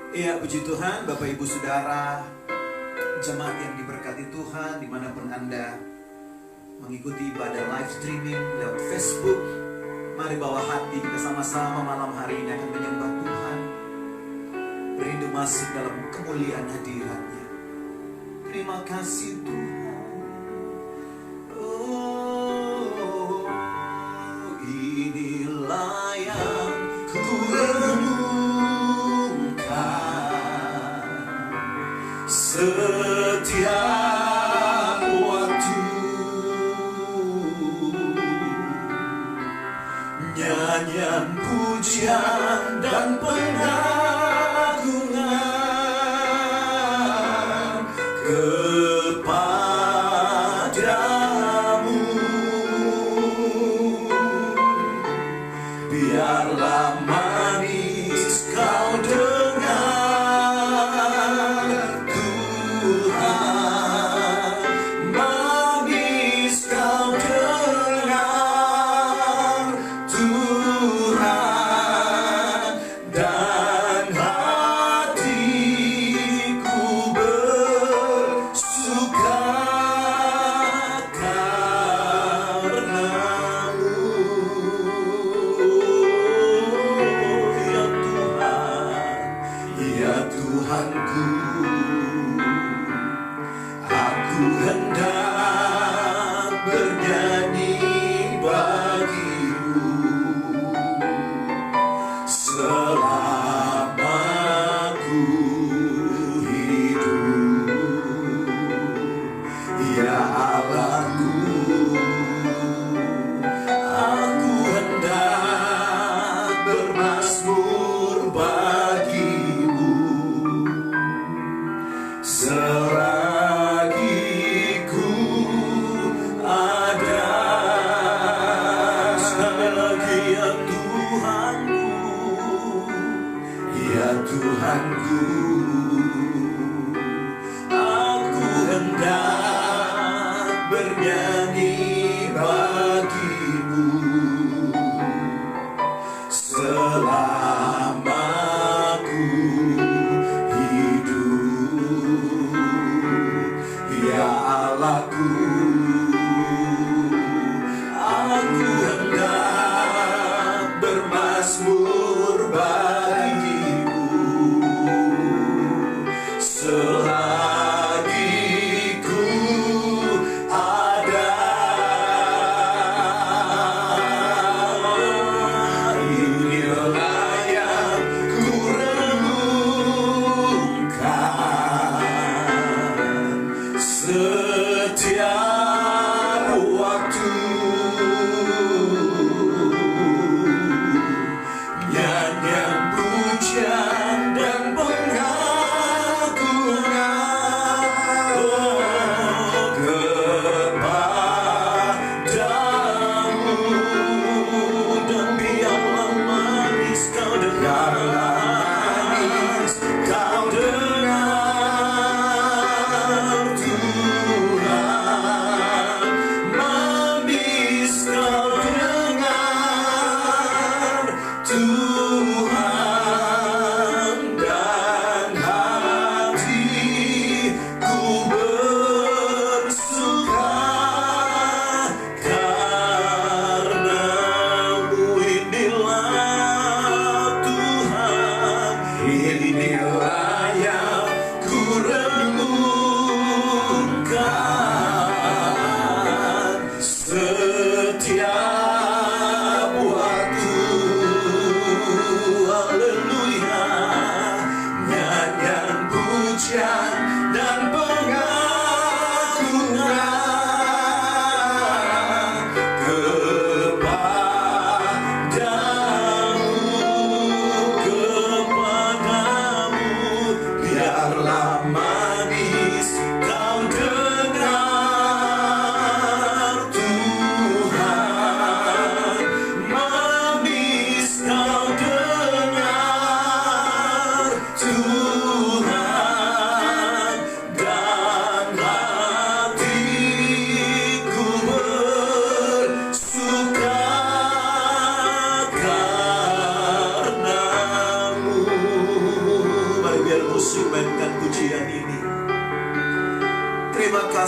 Ya, puji Tuhan, Bapak Ibu Saudara, jemaat yang diberkati Tuhan, dimanapun Anda mengikuti ibadah live streaming lewat Facebook. Mari bawa hati kita sama-sama malam hari ini akan menyembah Tuhan, rindu masuk dalam kemuliaan hadirat-Nya. Terima kasih Tuhan. Oh, inilah yang ku setiap waktu, nyanyian pujian dan pengagungan kepadamu. Biarlah manis kau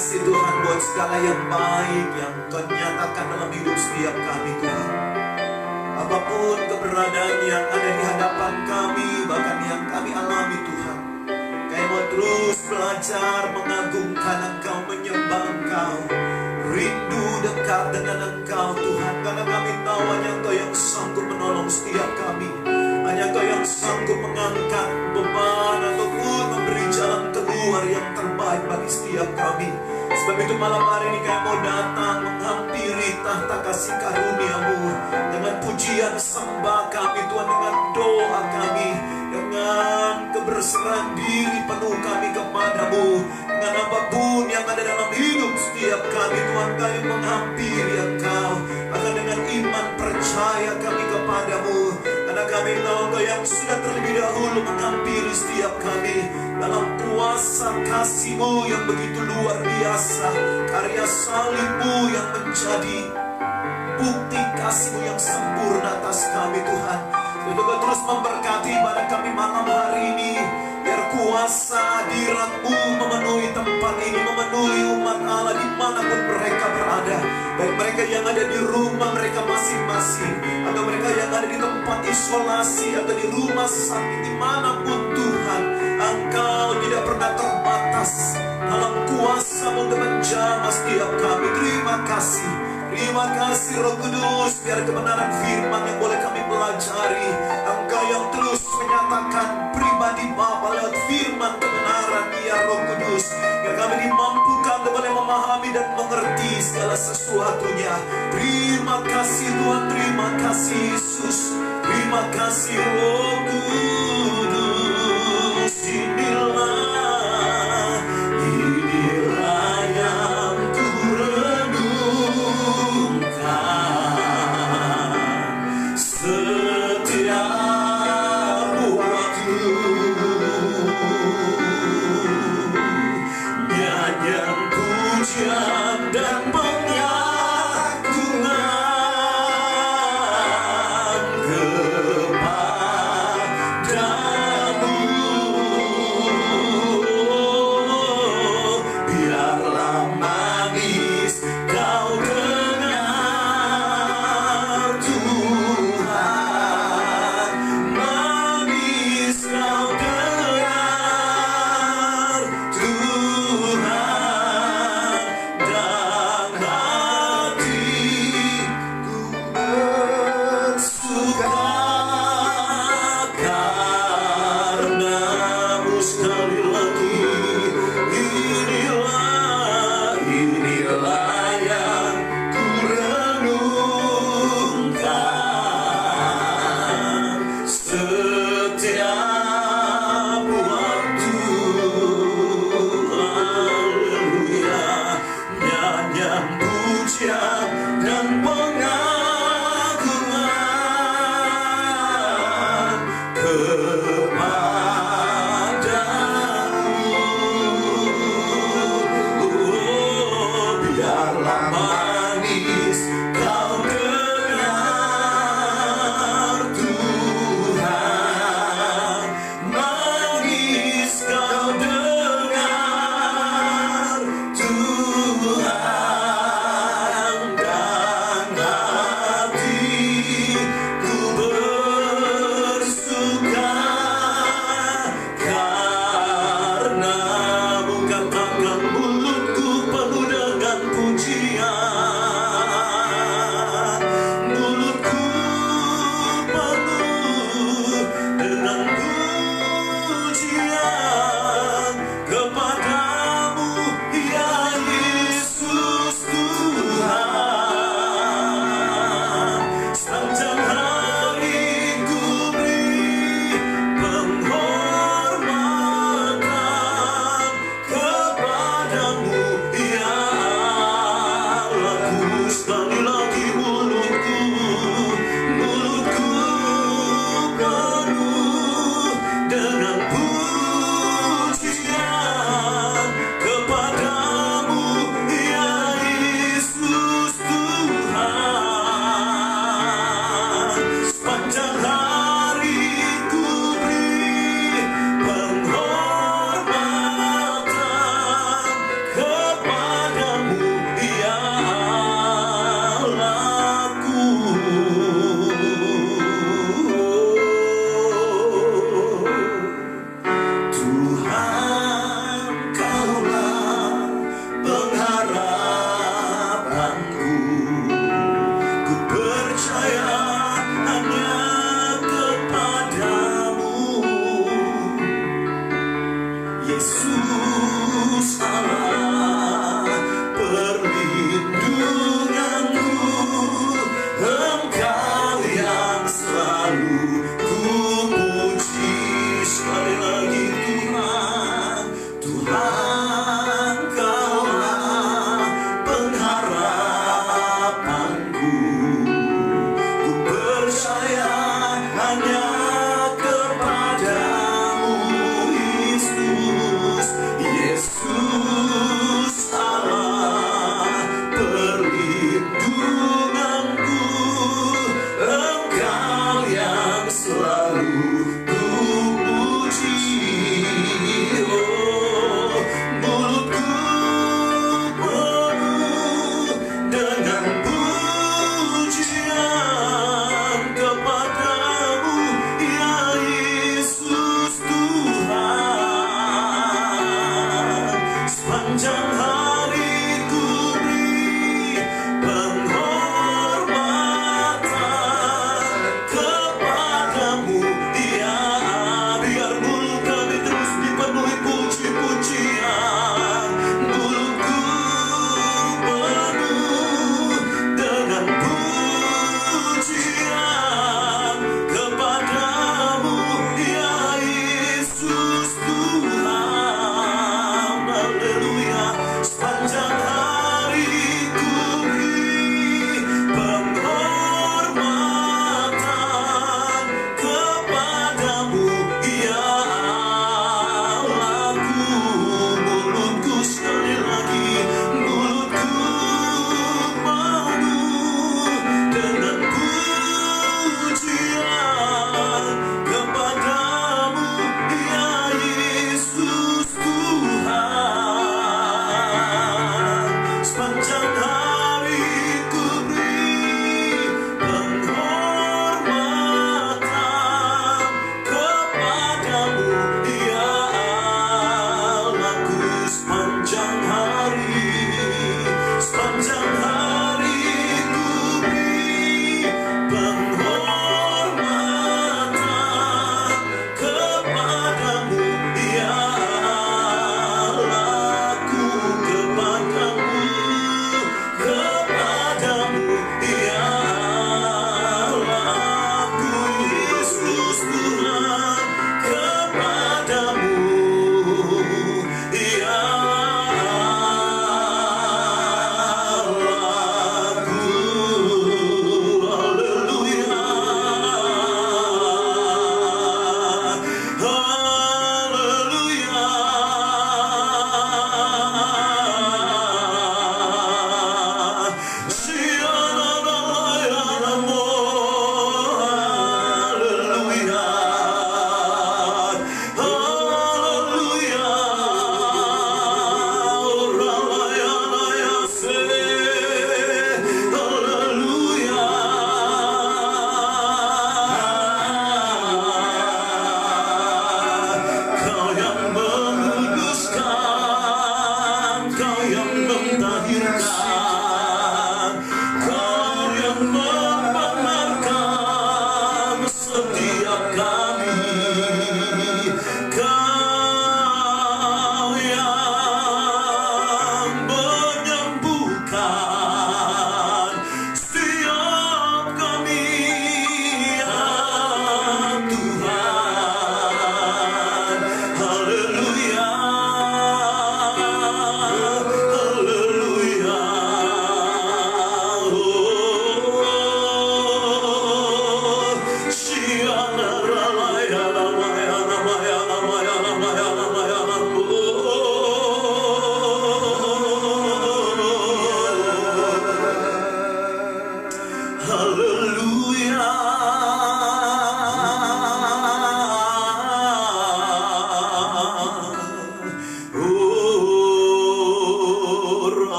kasih Tuhan buat segala yang baik yang Kau nyatakan dalam hidup setiap kami Tuhan. Apapun keberadaan yang ada di hadapan kami, bahkan yang kami alami Tuhan, kami mau terus belajar mengagungkan Engkau, menyembah Engkau, rindu dekat dengan Engkau Tuhan. Karena kami tahu hanya Engkau yang sanggup menolong setiap kami, hanya Engkau yang sanggup mengangkat beban ataupun memberi jalan keluar yang terbaik bagi setiap kami. Sebab itu malam hari ini kami mau datang menghampiri tahta kasih karunia-Mu dengan pujian sembah kami Tuhan, dengan doa kami, dengan keberserah diri penuh kami kepadamu, dengan apapun yang ada dalam hidup setiap kami Tuhan, kami menghampiri Engkau, akan dengan iman percaya kami kepadamu, karena kami tahu Engkau yang sudah terlebih dahulu menghampiri setiap kami dalam kuasa kasih-Mu yang begitu luar biasa, karya salib-Mu yang menjadi bukti kasih-Mu yang sempurna atas kami Tuhan. Untuk Kau terus memberkati pada kami malam hari ini, biar kuasa hadirat-Mu memenuhi tempat ini, memenuhi umat Allah dimanapun mereka berada, baik mereka yang ada di rumah mereka masing-masing, atau mereka yang ada di tempat isolasi, atau di rumah sakit, dimanapun Tuhan, Engkau tidak pernah terbatas dalam kuasa-Mu untuk menjamah setiap kami. Terima kasih Roh Kudus, biar kebenaran firman yang boleh kami pelajari, Engkau yang terus menyatakan pribadi Bapa lewat firman kebenaran, ya Roh Kudus, biar kami dimampukan untuk boleh memahami dan mengerti segala sesuatunya. Terima kasih Tuhan, terima kasih Yesus, terima kasih Roh Kudus. Inilah yang ku renungkan setiap waktu, nyanyian pujian dan pengagungan kepada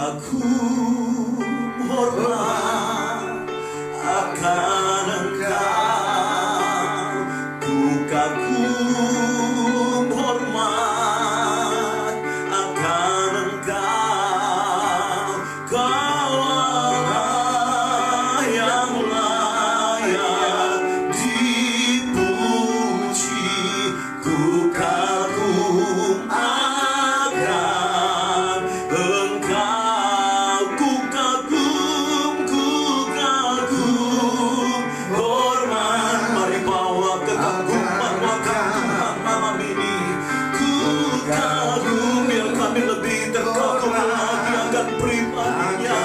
kagum hormat akan Engkau, ku kagum hormat akan Engkau. Kaulah yang layak dipuji, ku kagum akan Engkau, ku kagum hormat. Mari bawa kekaguman Tuhan malam ini. Ku kagum, biar kami lebih terkagum lagi akan pribadinya,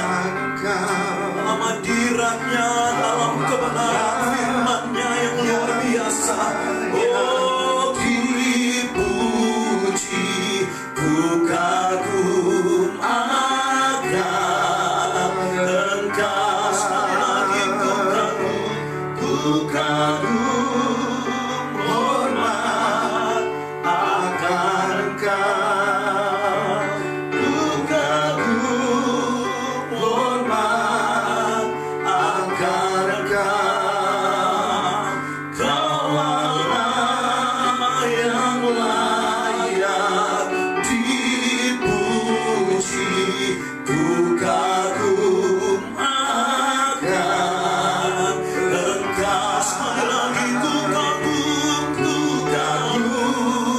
dalam hadiratnya, dalam kebenaran firman-Nya yang luar biasa. Oh, dipuji, ku kagum akan Engkau. Sekali lagi ku kagum hormat akan Engkau, ku kagum hormat akan Engkau. Kaulah yang layak dipuji, ku kagum akan Engkau. Sekali lagi ku kagum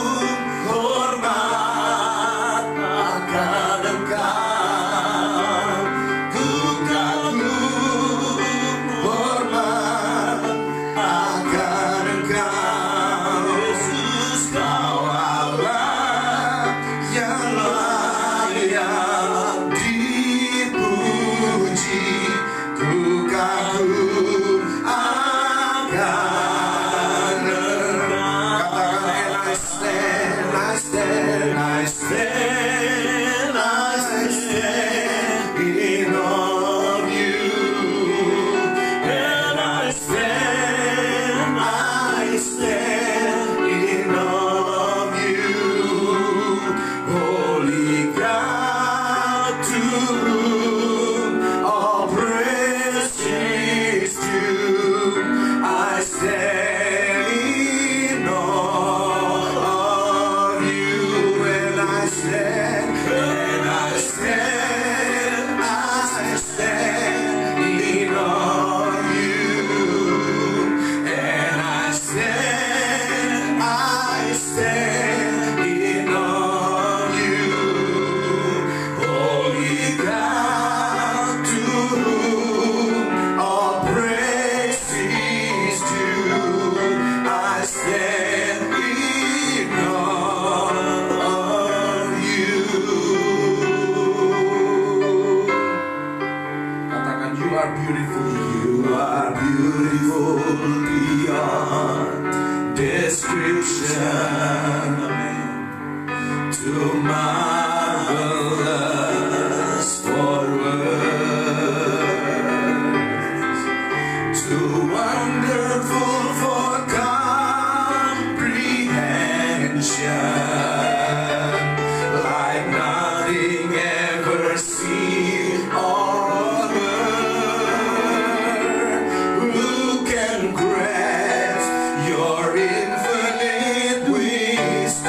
hormat akan Engkau, ku kagum hormat akan Engkau. Yesus, Kau Allah yang layak dipuji, ku kagum akan Engkau. Katakan, I stand in awe of you, and I stand in awe of you, Holy God, to whom all praise is due. I stand in awe of you, and I stand in awe of you, and I stand in awe of you, Holy God, to whom all praise is due. I stand in awe of you. Katakan, you are beautiful. You are beautiful beyond description. Amen. Too marvelous for words, too wonderful for comprehension, like nothing ever seen or heard. Who can grasp your infinite wisdom?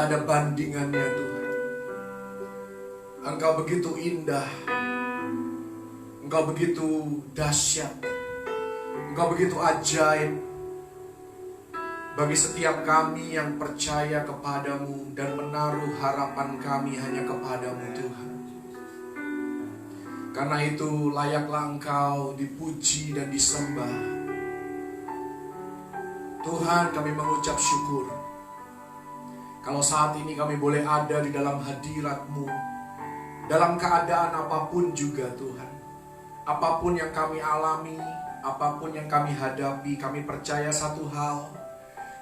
tidak ada bandingannya Tuhan. Engkau begitu indah, Engkau begitu dahsyat, Engkau begitu ajaib bagi setiap kami yang percaya kepadamu dan menaruh harapan kami hanya kepadamu Tuhan. Karena itu layaklah Engkau dipuji dan disembah. Tuhan, kami mengucap syukur kalau saat ini kami boleh ada di dalam hadirat-Mu, dalam keadaan apapun juga Tuhan. Apapun yang kami alami, apapun yang kami hadapi, kami percaya satu hal,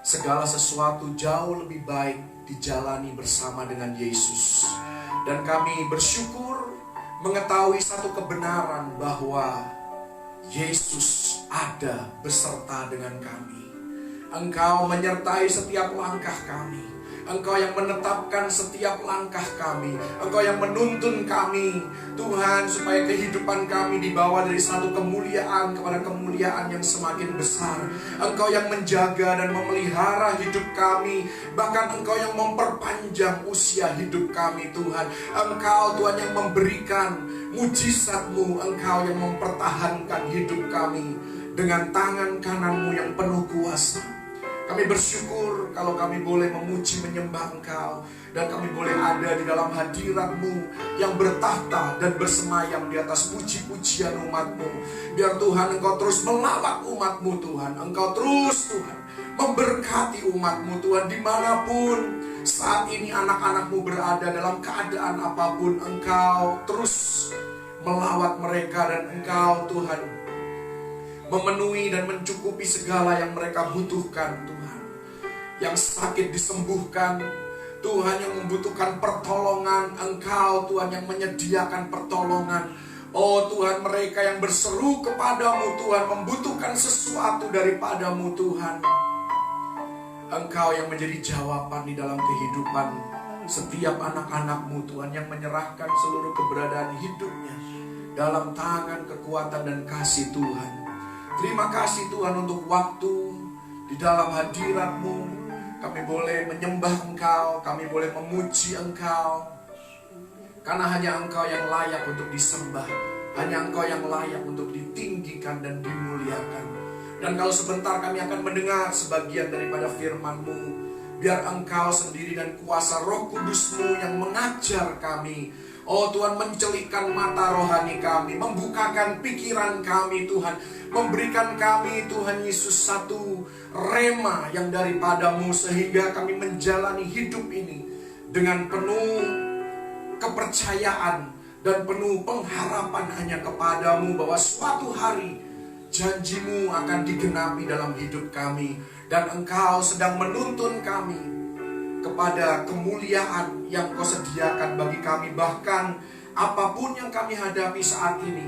segala sesuatu jauh lebih baik dijalani bersama dengan Yesus. Dan kami bersyukur mengetahui satu kebenaran bahwa Yesus ada beserta dengan kami. Engkau menyertai setiap langkah kami. Engkau yang menetapkan setiap langkah kami. Engkau yang menuntun kami, Tuhan, supaya kehidupan kami dibawa dari satu kemuliaan kepada kemuliaan yang semakin besar. Engkau yang menjaga dan memelihara hidup kami. Bahkan Engkau yang memperpanjang usia hidup kami, Tuhan. Engkau, Tuhan, yang memberikan mujizat-Mu. Engkau yang mempertahankan hidup kami dengan tangan kanan-Mu yang penuh kuasa. Kami bersyukur kalau kami boleh memuji menyembah Engkau, dan kami boleh ada di dalam hadirat-Mu yang bertahta dan bersemayam di atas puji-pujian umat-Mu. Biar Tuhan Engkau terus melawat umat-Mu Tuhan. Engkau terus Tuhan memberkati umat-Mu Tuhan, dimanapun saat ini anak-anak-Mu berada dalam keadaan apapun. Engkau terus melawat mereka, dan Engkau Tuhan memenuhi dan mencukupi segala yang mereka butuhkan Tuhan. Yang sakit disembuhkan, Tuhan, yang membutuhkan pertolongan, Engkau Tuhan yang menyediakan pertolongan. Oh Tuhan, mereka yang berseru kepadamu Tuhan, membutuhkan sesuatu daripadamu Tuhan. Engkau yang menjadi jawaban di dalam kehidupan setiap anak-anak-Mu Tuhan, yang menyerahkan seluruh keberadaan hidupnya dalam tangan kekuatan dan kasih Tuhan. Terima kasih Tuhan untuk waktu di dalam hadirat-Mu. Kami boleh menyembah Engkau, kami boleh memuji Engkau. Karena hanya Engkau yang layak untuk disembah, hanya Engkau yang layak untuk ditinggikan dan dimuliakan. Dan kalau sebentar kami akan mendengar sebagian daripada firman-Mu, biar Engkau sendiri dan kuasa Roh Kudus-Mu yang mengajar kami. Oh Tuhan, mencelikkan mata rohani kami, membukakan pikiran kami Tuhan, memberikan kami Tuhan Yesus satu rema yang daripadamu, sehingga kami menjalani hidup ini dengan penuh kepercayaan dan penuh pengharapan hanya kepadamu, bahwa suatu hari janji-Mu akan digenapi dalam hidup kami, dan Engkau sedang menuntun kami kepada kemuliaan yang Kau sediakan bagi kami. Bahkan apapun yang kami hadapi saat ini,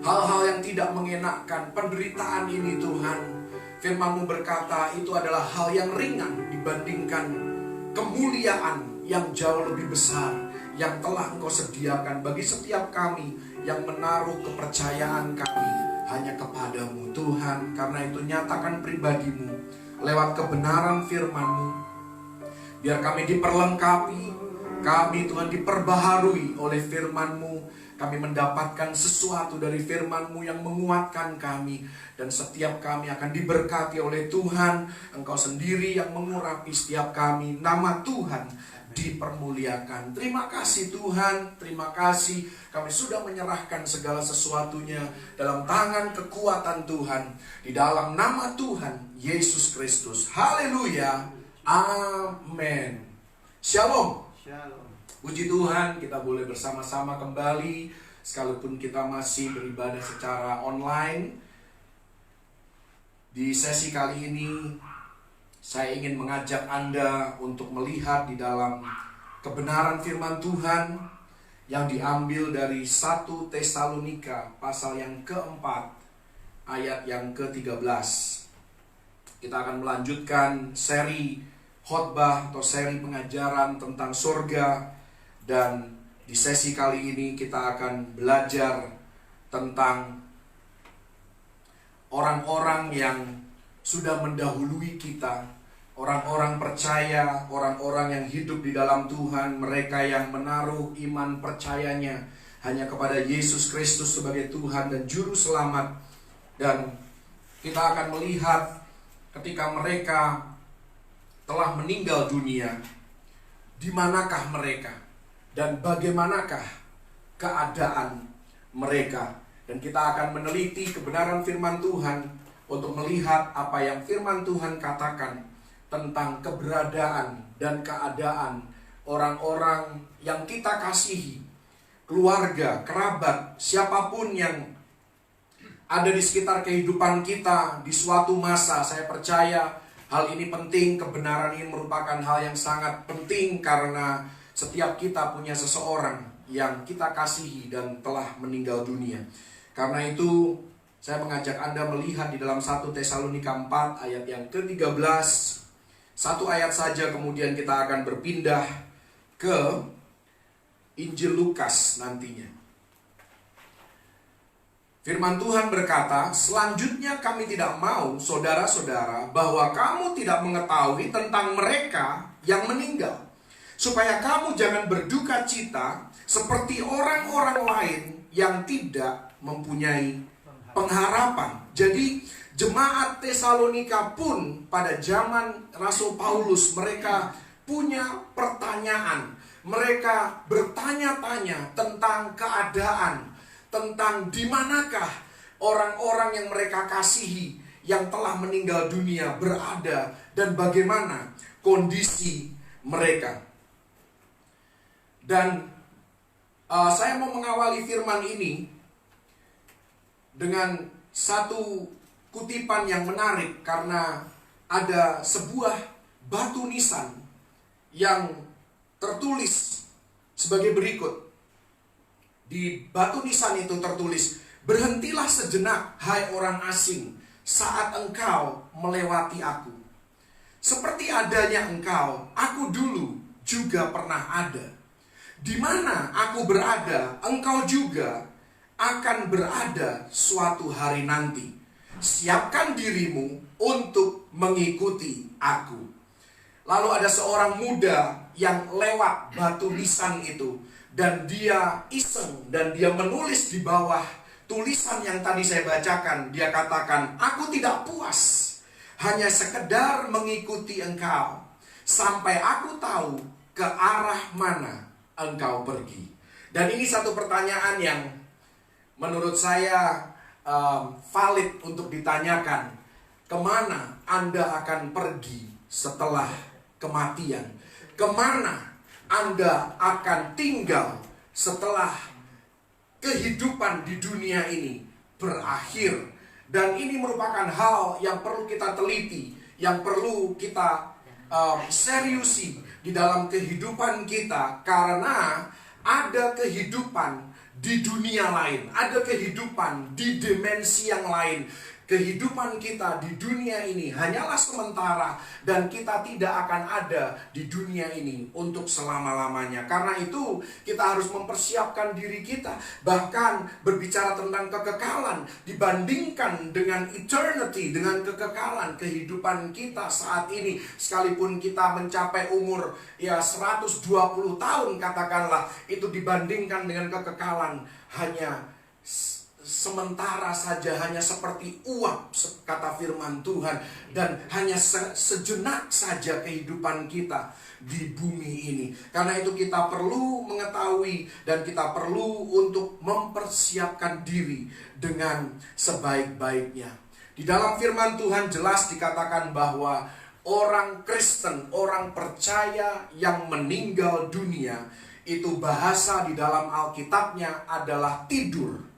hal-hal yang tidak mengenakkan, penderitaan ini Tuhan, firman-Mu berkata itu adalah hal yang ringan dibandingkan kemuliaan yang jauh lebih besar yang telah Engkau sediakan bagi setiap kami yang menaruh kepercayaan kami hanya kepadamu Tuhan. Karena itu nyatakan pribadi-Mu lewat kebenaran firman-Mu. Biar kami diperlengkapi, kami Tuhan diperbaharui oleh firman-Mu. Kami mendapatkan sesuatu dari firman-Mu yang menguatkan kami. Dan setiap kami akan diberkati oleh Tuhan. Engkau sendiri yang mengurapi setiap kami. Nama Tuhan dipermuliakan. Terima kasih Tuhan, terima kasih. Kami sudah menyerahkan segala sesuatunya dalam tangan kekuatan Tuhan, di dalam nama Tuhan Yesus Kristus. Haleluya. Amin. Shalom. Shalom. Puji Tuhan, kita boleh bersama-sama kembali, sekalipun kita masih beribadah secara online. Di sesi kali ini, saya ingin mengajak Anda untuk melihat di dalam kebenaran firman Tuhan yang diambil dari 1 Tesalonika pasal yang keempat, ayat yang ke-13. Kita akan melanjutkan seri khotbah atau seri pengajaran tentang surga, dan di sesi kali ini kita akan belajar tentang orang-orang yang sudah mendahului kita orang-orang percaya, orang-orang yang hidup di dalam Tuhan, mereka yang menaruh iman percayanya hanya kepada Yesus Kristus sebagai Tuhan dan Juru Selamat. Dan kita akan melihat ketika mereka telah meninggal dunia, di manakah mereka dan bagaimanakah keadaan mereka. Dan kita akan meneliti kebenaran firman Tuhan untuk melihat apa yang firman Tuhan katakan tentang keberadaan dan keadaan orang-orang yang kita kasihi, keluarga, kerabat, siapapun yang ada di sekitar kehidupan kita di suatu masa. Saya percaya hal ini penting, kebenaran ini merupakan hal yang sangat penting karena setiap kita punya seseorang yang kita kasihi dan telah meninggal dunia. Karena itu saya mengajak Anda melihat di dalam 1 Tesalonika 4 ayat yang ke-13. Satu ayat saja, kemudian kita akan berpindah ke Injil Lukas nantinya. Firman Tuhan berkata, "Selanjutnya kami tidak mau, saudara-saudara, bahwa kamu tidak mengetahui tentang mereka yang meninggal, supaya kamu jangan berduka cita seperti orang-orang lain yang tidak mempunyai pengharapan." Jadi jemaat Tesalonika pun pada zaman Rasul Paulus, mereka punya pertanyaan. Mereka bertanya-tanya tentang keadaan, tentang di manakah orang-orang yang mereka kasihi yang telah meninggal dunia berada dan bagaimana kondisi mereka. Dan saya mau mengawali firman ini dengan satu kutipan yang menarik, karena ada sebuah batu nisan yang tertulis sebagai berikut. Di batu nisan itu tertulis, "Berhentilah sejenak, hai orang asing, saat engkau melewati aku. Seperti adanya engkau, aku dulu juga pernah ada. Di mana aku berada, engkau juga akan berada suatu hari nanti. Siapkan dirimu untuk mengikuti aku." Lalu ada seorang muda yang lewat batu nisan itu, dan dia iseng dan dia menulis di bawah tulisan yang tadi saya bacakan. Dia katakan, "Aku tidak puas hanya sekedar mengikuti engkau, sampai aku tahu ke arah mana engkau pergi." Dan ini satu pertanyaan yang menurut saya valid untuk ditanyakan. Kemana Anda akan pergi setelah kematian? Kemana Anda akan tinggal setelah kehidupan di dunia ini berakhir? Dan ini merupakan hal yang perlu kita teliti, yang perlu kita seriusi di dalam kehidupan kita, karena ada kehidupan di dunia lain, ada kehidupan di dimensi yang lain. Kehidupan kita di dunia ini hanyalah sementara, dan kita tidak akan ada di dunia ini untuk selama-lamanya. Karena itu kita harus mempersiapkan diri kita. Bahkan berbicara tentang kekekalan dibandingkan dengan eternity, dengan kekekalan kehidupan kita saat ini, sekalipun kita mencapai umur 120 tahun katakanlah, itu dibandingkan dengan kekekalan hanya sementara saja, hanya seperti uap kata firman Tuhan, dan hanya sejenak saja kehidupan kita di bumi ini. Karena itu kita perlu mengetahui dan kita perlu untuk mempersiapkan diri dengan sebaik-baiknya. Di dalam firman Tuhan jelas dikatakan bahwa orang Kristen, orang percaya yang meninggal dunia, itu bahasa di dalam Alkitabnya adalah tidur.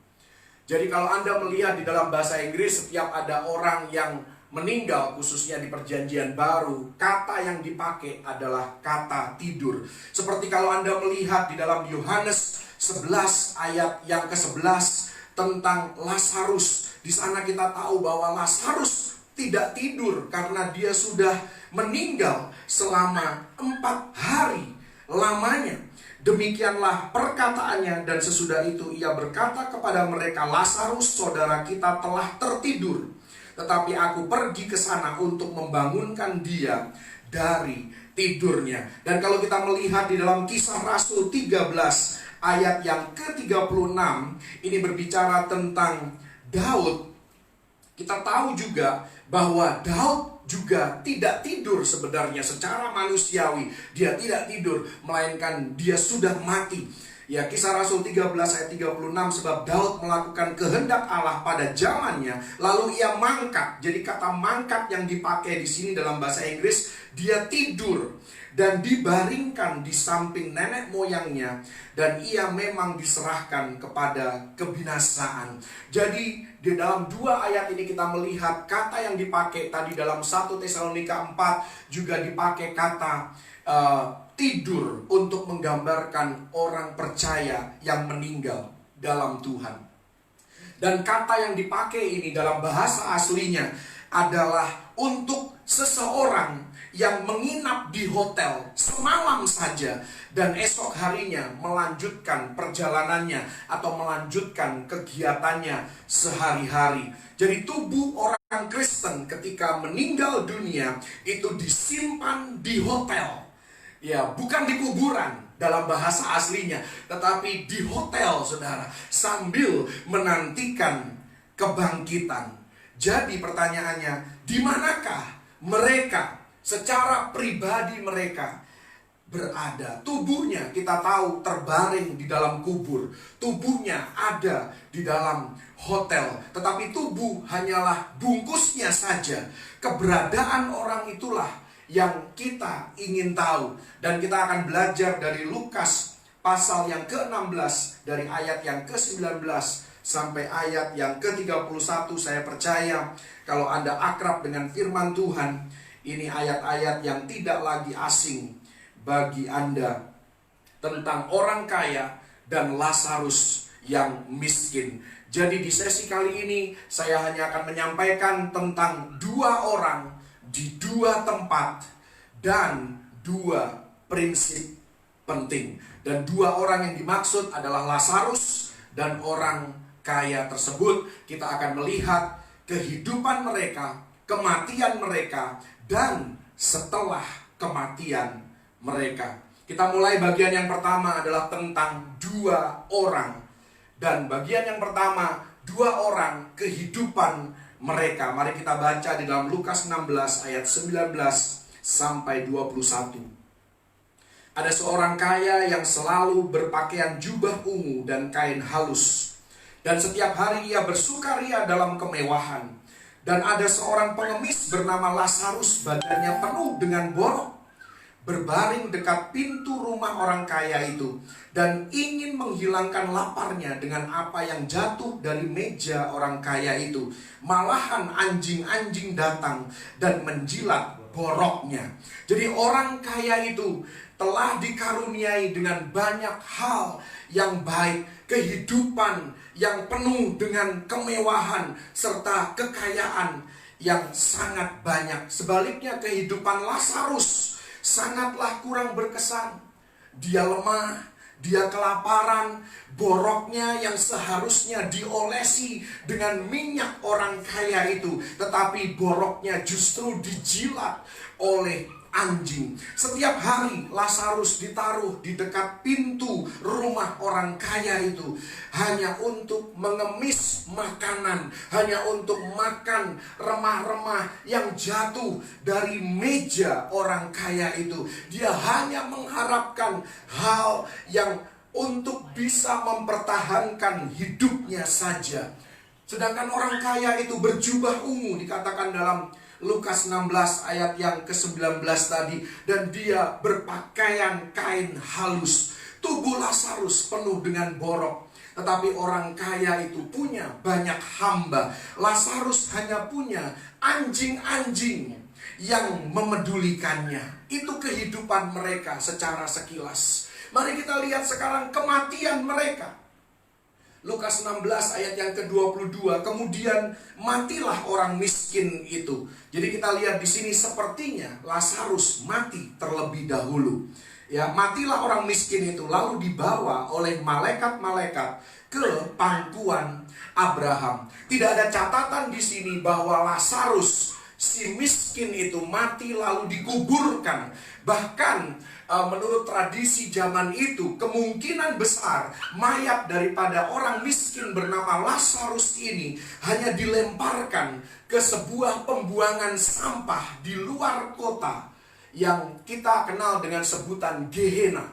Jadi kalau Anda melihat di dalam bahasa Inggris, setiap ada orang yang meninggal, khususnya di Perjanjian Baru, kata yang dipakai adalah kata tidur. Seperti kalau Anda melihat di dalam Yohanes 11 ayat yang ke-11 tentang Lazarus. Di sana kita tahu bahwa Lazarus tidak tidur karena dia sudah meninggal selama 4 hari lamanya. Demikianlah perkataannya, dan sesudah itu ia berkata kepada mereka, "Lazarus saudara kita telah tertidur, tetapi aku pergi ke sana untuk membangunkan dia dari tidurnya. Dan kalau kita melihat di dalam Kisah Rasul 13 ayat yang ke-36, ini berbicara tentang Daud. Kita tahu juga bahwa Daud juga tidak tidur sebenarnya secara manusiawi. Dia tidak tidur, melainkan dia sudah mati. Ya, Kisah Rasul 13 ayat 36, sebab Daud melakukan kehendak Allah pada zamannya, lalu ia mangkat. Jadi kata mangkat yang dipakai di sini dalam bahasa Inggris, dia tidur dan dibaringkan di samping nenek moyangnya, dan ia memang diserahkan kepada kebinasaan. Jadi di dalam dua ayat ini kita melihat kata yang dipakai tadi dalam 1 Tesalonika 4 juga dipakai kata tidur untuk menggambarkan orang percaya yang meninggal dalam Tuhan. Dan kata yang dipakai ini dalam bahasa aslinya adalah untuk seseorang yang menginap di hotel semalam saja dan esok harinya melanjutkan perjalanannya atau melanjutkan kegiatannya sehari-hari. Jadi tubuh orang Kristen ketika meninggal dunia itu disimpan di hotel. Ya, bukan di kuburan dalam bahasa aslinya, tetapi di hotel, saudara, sambil menantikan kebangkitan. Jadi pertanyaannya, di manakah mereka secara pribadi mereka berada? Tubuhnya kita tahu terbaring di dalam kubur, tubuhnya ada di dalam hotel, tetapi tubuh hanyalah bungkusnya saja. Keberadaan orang itulah yang kita ingin tahu. Dan kita akan belajar dari Lukas pasal yang ke-16 dari ayat yang ke-19 sampai ayat yang ke-31. Saya percaya kalau Anda akrab dengan firman Tuhan, ini ayat-ayat yang tidak lagi asing bagi Anda, tentang orang kaya dan Lazarus yang miskin. Jadi di sesi kali ini saya hanya akan menyampaikan tentang dua orang di dua tempat dan dua prinsip penting. Dan dua orang yang dimaksud adalah Lazarus dan orang kaya tersebut. Kita akan melihat kehidupan mereka, kematian mereka, dan setelah kematian mereka. Kita mulai bagian yang pertama adalah tentang dua orang. Dan bagian yang pertama, dua orang, kehidupan mereka. Mari kita baca di dalam Lukas 16 ayat 19 sampai 21. Ada seorang kaya yang selalu berpakaian jubah ungu dan kain halus, dan setiap hari ia bersukaria dalam kemewahan. Dan ada seorang pengemis bernama Lazarus, badannya penuh dengan borok, berbaring dekat pintu rumah orang kaya itu, dan ingin menghilangkan laparnya dengan apa yang jatuh dari meja orang kaya itu. Malahan anjing-anjing datang dan menjilat boroknya. Jadi orang kaya itu telah dikaruniai dengan banyak hal yang baik, kehidupan yang penuh dengan kemewahan serta kekayaan yang sangat banyak. Sebaliknya kehidupan Lazarus sangatlah kurang berkesan. Dia lemah, dia kelaparan, boroknya yang seharusnya diolesi dengan minyak orang kaya itu, tetapi boroknya justru dijilat oleh anjing. Setiap hari Lazarus ditaruh di dekat pintu rumah orang kaya itu hanya untuk mengemis makanan, hanya untuk makan remah-remah yang jatuh dari meja orang kaya itu. Dia hanya mengharapkan hal yang untuk bisa mempertahankan hidupnya saja. Sedangkan orang kaya itu berjubah ungu, dikatakan dalam Lukas 16 ayat yang ke-19 tadi, dan dia berpakaian kain halus. Tubuh Lazarus penuh dengan borok, tetapi orang kaya itu punya banyak hamba. Lazarus hanya punya anjing-anjing yang memedulikannya. Itu kehidupan mereka secara sekilas. Mari kita lihat sekarang kematian mereka. Lukas 16 ayat yang ke-22, kemudian matilah orang miskin itu. Jadi kita lihat di sini sepertinya Lazarus mati terlebih dahulu. Ya, matilah orang miskin itu lalu dibawa oleh malaikat-malaikat ke pangkuan Abraham. Tidak ada catatan di sini bahwa Lazarus, si miskin itu, mati lalu dikuburkan. Bahkan menurut tradisi zaman itu, kemungkinan besar mayat daripada orang miskin bernama Lazarus ini hanya dilemparkan ke sebuah pembuangan sampah di luar kota yang kita kenal dengan sebutan Gehenna.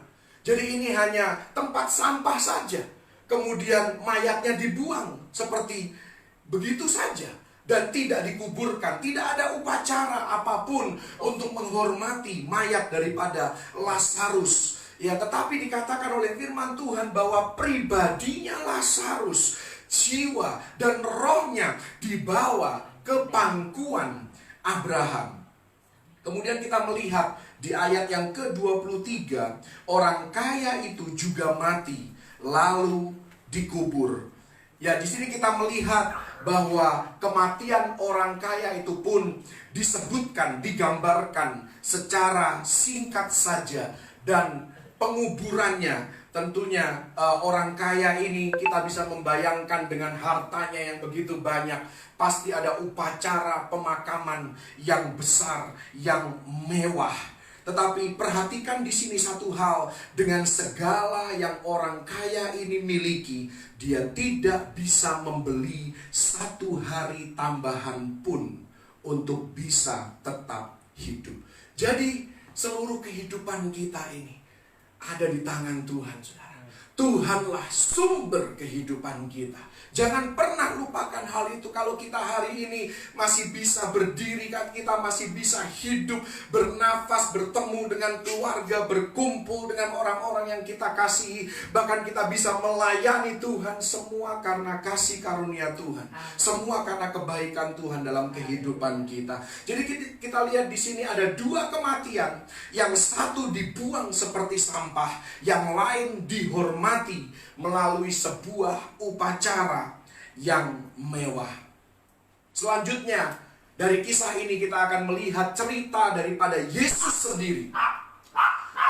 Jadi ini hanya tempat sampah saja. Kemudian mayatnya dibuang seperti begitu saja dan tidak dikuburkan. Tidak ada upacara apapun untuk menghormati mayat daripada Lazarus. Ya, tetapi dikatakan oleh firman Tuhan bahwa pribadinya Lazarus, jiwa dan rohnya dibawa ke pangkuan Abraham. Kemudian kita melihat di ayat yang ke-23, orang kaya itu juga mati lalu dikubur. Ya, di sini kita melihat bahwa kematian orang kaya itu pun disebutkan, digambarkan secara singkat saja. Dan penguburannya tentunya orang kaya ini kita bisa membayangkan dengan hartanya yang begitu banyak. Pasti ada upacara pemakaman yang besar, yang mewah. Tetapi perhatikan di sini satu hal, dengan segala yang orang kaya ini miliki, dia tidak bisa membeli satu hari tambahan pun untuk bisa tetap hidup. Jadi seluruh kehidupan kita ini ada di tangan Tuhan, saudara. Tuhanlah sumber kehidupan kita. Jangan pernah lupakan hal itu. Kalau kita hari ini masih bisa berdiri, kan kita masih bisa hidup, bernafas, bertemu dengan keluarga, berkumpul dengan orang-orang yang kita kasihi, bahkan kita bisa melayani Tuhan, semua karena kasih karunia Tuhan. Semua karena kebaikan Tuhan dalam kehidupan kita. Jadi kita lihat di sini ada dua kematian. Yang satu dibuang seperti sampah, yang lain dihormati melalui sebuah upacara yang mewah. Selanjutnya, dari kisah ini kita akan melihat cerita daripada Yesus sendiri.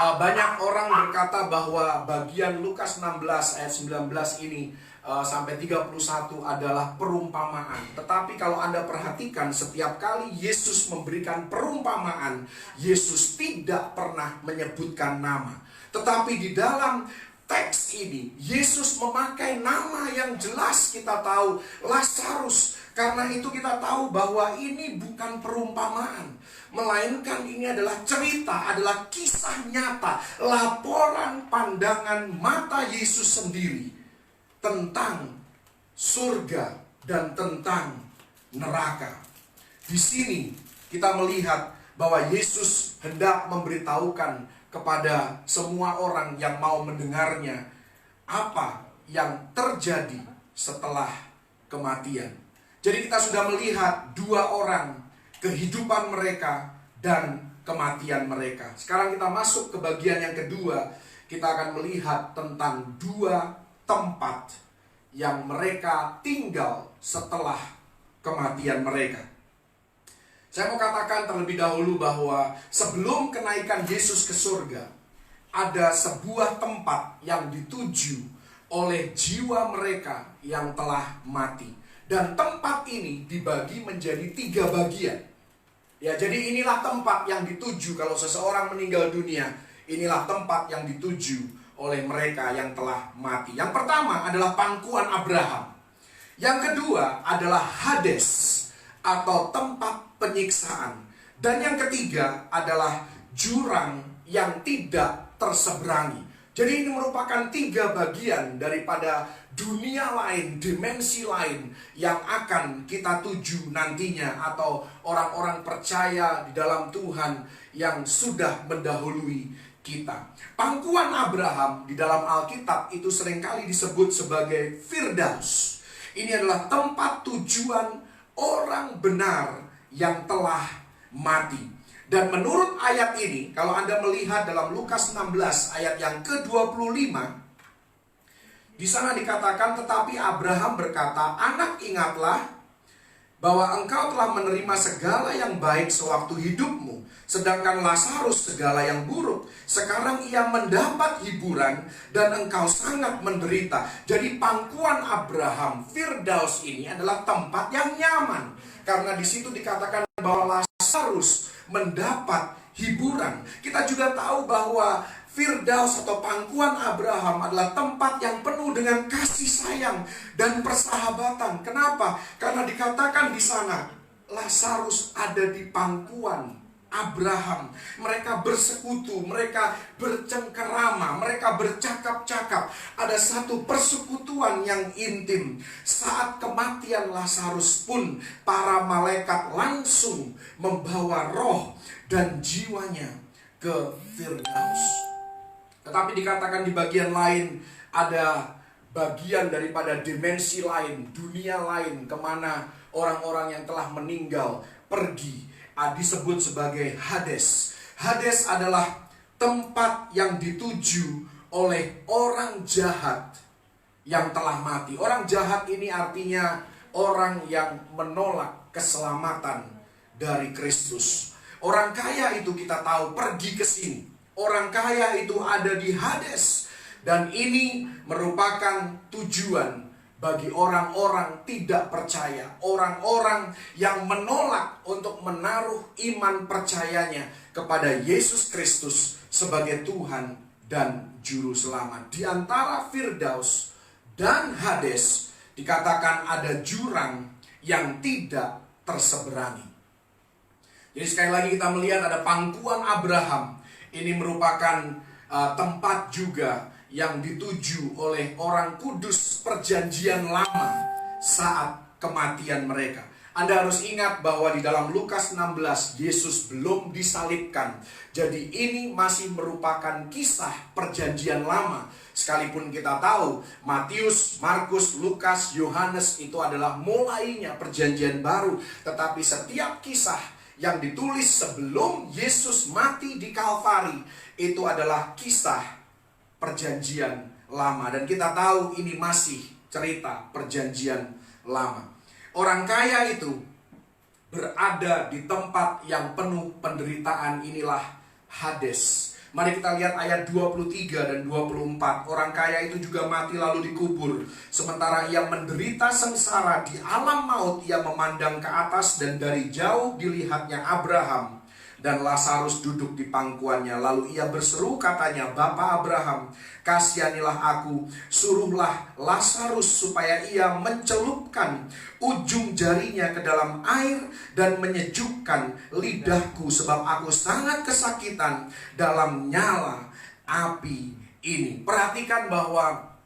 Banyak orang berkata bahwa bagian Lukas 16 ayat 19 ini sampai 31 adalah perumpamaan. Tetapi kalau Anda perhatikan, setiap kali Yesus memberikan perumpamaan, Yesus tidak pernah menyebutkan nama. Tetapi di dalam teks ini, Yesus memakai nama yang jelas, kita tahu, Lazarus. Karena itu kita tahu bahwa ini bukan perumpamaan, melainkan ini adalah cerita, adalah kisah nyata, laporan pandangan mata Yesus sendiri tentang surga dan tentang neraka. Di sini kita melihat bahwa Yesus hendak memberitahukan kepada semua orang yang mau mendengarnya apa yang terjadi setelah kematian. Jadi kita sudah melihat dua orang, kehidupan mereka dan kematian mereka. Sekarang kita masuk ke bagian yang kedua. Kita akan melihat tentang dua tempat yang mereka tinggal setelah kematian mereka. Saya mau katakan terlebih dahulu bahwa sebelum kenaikan Yesus ke surga, ada sebuah tempat yang dituju oleh jiwa mereka yang telah mati. Dan tempat ini dibagi menjadi 3 bagian. Ya, jadi inilah tempat yang dituju kalau seseorang meninggal dunia. Inilah tempat yang dituju oleh mereka yang telah mati. Yang pertama adalah pangkuan Abraham. Yang kedua adalah Hades atau tempat penyiksaan. Dan yang ketiga adalah jurang yang tidak terseberangi. Jadi ini merupakan 3 bagian daripada dunia lain, dimensi lain yang akan kita tuju nantinya, atau orang-orang percaya di dalam Tuhan yang sudah mendahului kita. Pangkuan Abraham di dalam Alkitab itu seringkali disebut sebagai Firdaus. Ini adalah tempat tujuan orang benar yang telah mati. Dan menurut ayat ini, kalau Anda melihat dalam Lukas 16 ayat yang ke-25, di sana dikatakan, tetapi Abraham berkata, "Anak, ingatlah bahwa engkau telah menerima segala yang baik sewaktu hidupmu, sedangkan Lazarus segala yang buruk. Sekarang ia mendapat hiburan dan engkau sangat menderita. Jadi pangkuan Abraham, Firdaus ini adalah tempat yang nyaman, karena di situ dikatakan bahwa Lazarus mendapat hiburan. Kita juga tahu bahwa Firdaus atau pangkuan Abraham adalah tempat yang penuh dengan kasih sayang dan persahabatan. Kenapa? Karena dikatakan di sana Lazarus ada di pangkuan Abraham. Mereka bersekutu, mereka bercengkerama, mereka bercakap-cakap. Ada satu persekutuan yang intim. Saat kematian Lazarus pun, para malaikat langsung membawa roh dan jiwanya ke Firdaus. Tetapi dikatakan di bagian lain, ada bagian daripada dimensi lain, dunia lain, kemana orang-orang yang telah meninggal pergi, disebut sebagai Hades. Hades adalah tempat yang dituju oleh orang jahat yang telah mati. Orang jahat ini artinya orang yang menolak keselamatan dari Kristus. Orang kaya itu kita tahu pergi ke sini. Orang kaya itu ada di Hades. Dan ini merupakan tujuan bagi orang-orang tidak percaya, orang-orang yang menolak untuk menaruh iman percayanya kepada Yesus Kristus sebagai Tuhan dan Juru Selamat. Di antara Firdaus dan Hades dikatakan ada jurang yang tidak terseberangi. Jadi sekali lagi kita melihat ada pangkuan Abraham. Ini merupakan tempat juga yang dituju oleh orang kudus perjanjian lama saat kematian mereka. Anda harus ingat bahwa di dalam Lukas 16, Yesus belum disalibkan. Jadi ini masih merupakan kisah perjanjian lama. Sekalipun kita tahu Matius, Markus, Lukas, Yohanes itu adalah mulainya perjanjian baru. Tetapi setiap kisah yang ditulis sebelum Yesus mati di Kalvari itu adalah kisah perjanjian lama. Dan kita tahu ini masih cerita perjanjian lama. Orang kaya itu berada di tempat yang penuh penderitaan, inilah Hades. Mari kita lihat ayat 23 dan 24. Orang kaya itu juga mati lalu dikubur. Sementara ia menderita sengsara di alam maut, ia memandang ke atas dan dari jauh dilihatnya Abraham dan Lazarus duduk di pangkuannya. Lalu ia berseru katanya, Bapa Abraham, kasihanilah aku, suruhlah Lazarus supaya ia mencelupkan ujung jarinya ke dalam air dan menyejukkan lidahku, sebab aku sangat kesakitan dalam nyala api ini. Perhatikan bahwa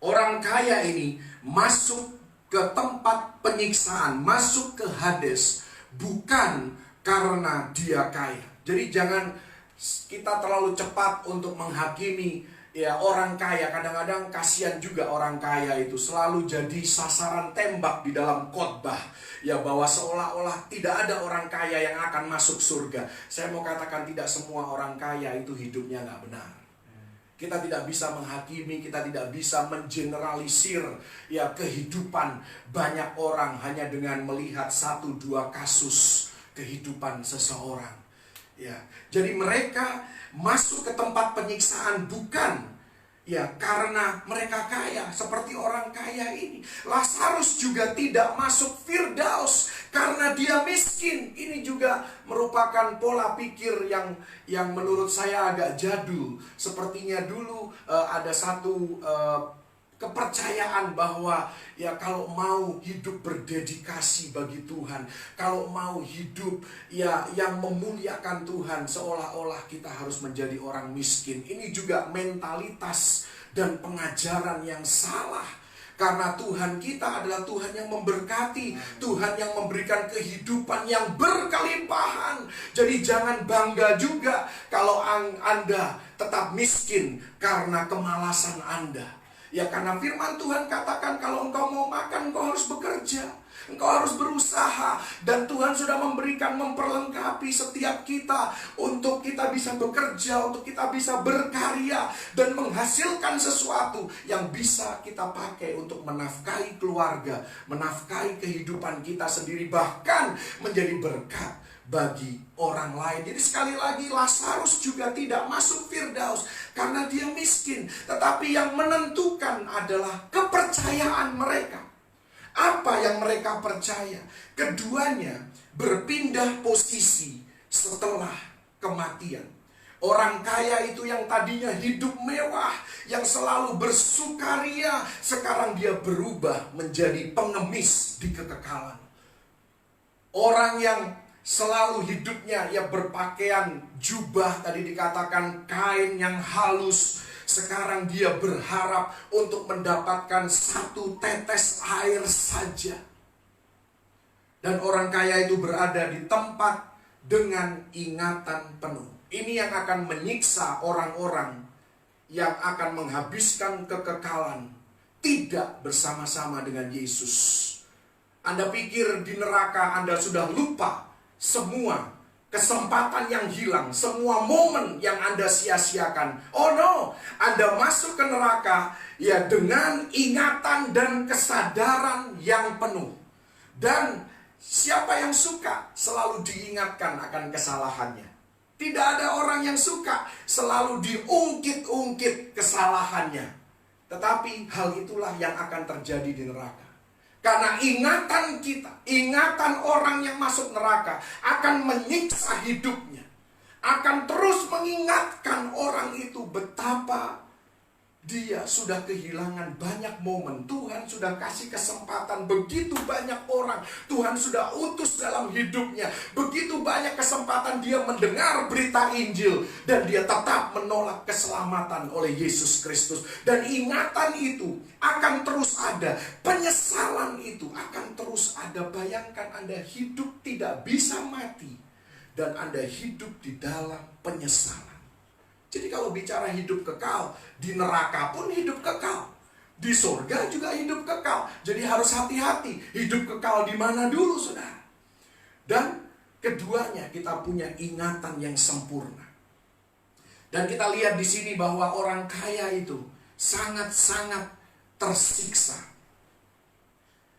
orang kaya ini masuk ke tempat penyiksaan, masuk ke Hades, bukan karena dia kaya. Jadi jangan kita terlalu cepat untuk menghakimi ya orang kaya. Kadang-kadang kasihan juga orang kaya itu selalu jadi sasaran tembak di dalam khotbah. Ya, bahwa seolah-olah tidak ada orang kaya yang akan masuk surga. Saya mau katakan tidak semua orang kaya itu hidupnya nggak benar. Kita tidak bisa menghakimi, kita tidak bisa mengeneralisir ya kehidupan banyak orang hanya dengan melihat 1-2 kasus kehidupan seseorang. Ya, jadi mereka masuk ke tempat penyiksaan bukan ya karena mereka kaya seperti orang kaya ini. Lazarus juga tidak masuk Firdaus karena dia miskin. Ini juga merupakan pola pikir yang menurut saya agak jadul. Sepertinya dulu ada satu kepercayaan bahwa ya kalau mau hidup berdedikasi bagi Tuhan, kalau mau hidup ya yang memuliakan Tuhan, seolah-olah kita harus menjadi orang miskin. Ini juga mentalitas dan pengajaran yang salah. Karena Tuhan kita adalah Tuhan yang memberkati, Tuhan yang memberikan kehidupan yang berkelimpahan. Jadi jangan bangga juga kalau Anda tetap miskin karena kemalasan Anda. Ya, karena firman Tuhan katakan kalau engkau mau makan, engkau harus bekerja, engkau harus berusaha. Dan Tuhan sudah memperlengkapi setiap kita untuk kita bisa bekerja, untuk kita bisa berkarya dan menghasilkan sesuatu yang bisa kita pakai untuk menafkahi keluarga, menafkahi kehidupan kita sendiri, bahkan menjadi berkat bagi orang lain. Jadi sekali lagi Lazarus juga tidak masuk Firdaus karena dia miskin. Tetapi yang menentukan adalah kepercayaan mereka. Apa yang mereka percaya? Keduanya berpindah posisi setelah kematian. Orang kaya itu yang tadinya hidup mewah, yang selalu bersukaria, sekarang dia berubah menjadi pengemis di kekekalan. Orang yang selalu hidupnya ya berpakaian jubah, tadi dikatakan kain yang halus, sekarang dia berharap untuk mendapatkan satu tetes air saja. Dan orang kaya itu berada di tempat dengan ingatan penuh. Ini yang akan menyiksa orang-orang yang akan menghabiskan kekekalan tidak bersama-sama dengan Yesus. Anda pikir di neraka Anda sudah lupa semua kesempatan yang hilang, semua momen yang Anda sia-siakan. Oh no, Anda masuk ke neraka ya dengan ingatan dan kesadaran yang penuh. Dan siapa yang suka selalu diingatkan akan kesalahannya? Tidak ada orang yang suka selalu diungkit-ungkit kesalahannya. Tetapi hal itulah yang akan terjadi di neraka. Karena ingatan kita, ingatan orang yang masuk neraka akan menyiksa hidupnya. Akan terus mengingatkan orang itu betapa dia sudah kehilangan banyak momen. Tuhan sudah kasih kesempatan begitu banyak orang. Tuhan sudah utus dalam hidupnya. Begitu banyak kesempatan dia mendengar berita Injil. Dan dia tetap menolak keselamatan oleh Yesus Kristus. Dan ingatan itu akan terus ada. Penyesalan itu akan terus ada. Bayangkan Anda hidup tidak bisa mati. Dan Anda hidup di dalam penyesalan. Jadi kalau bicara hidup kekal, di neraka pun hidup kekal. Di surga juga hidup kekal. Jadi harus hati-hati. Hidup kekal di mana dulu, saudara? Dan keduanya kita punya ingatan yang sempurna. Dan kita lihat di sini bahwa orang kaya itu sangat-sangat tersiksa.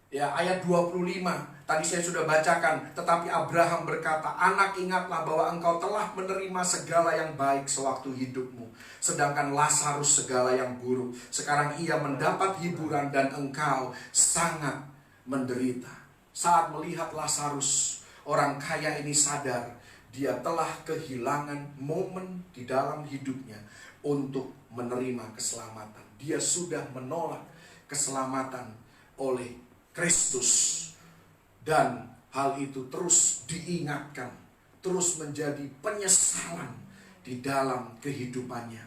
Ya, ayat 25 tadi saya sudah bacakan. Tetapi Abraham berkata, "Anak, ingatlah bahwa engkau telah menerima segala yang baik sewaktu hidupmu, sedangkan Lazarus segala yang buruk. Sekarang ia mendapat hiburan dan engkau sangat menderita." Saat melihat Lazarus, orang kaya ini sadar dia telah kehilangan momen di dalam hidupnya untuk menerima keselamatan. Dia sudah menolak keselamatan oleh Kristus. Dan hal itu terus diingatkan, terus menjadi penyesalan di dalam kehidupannya.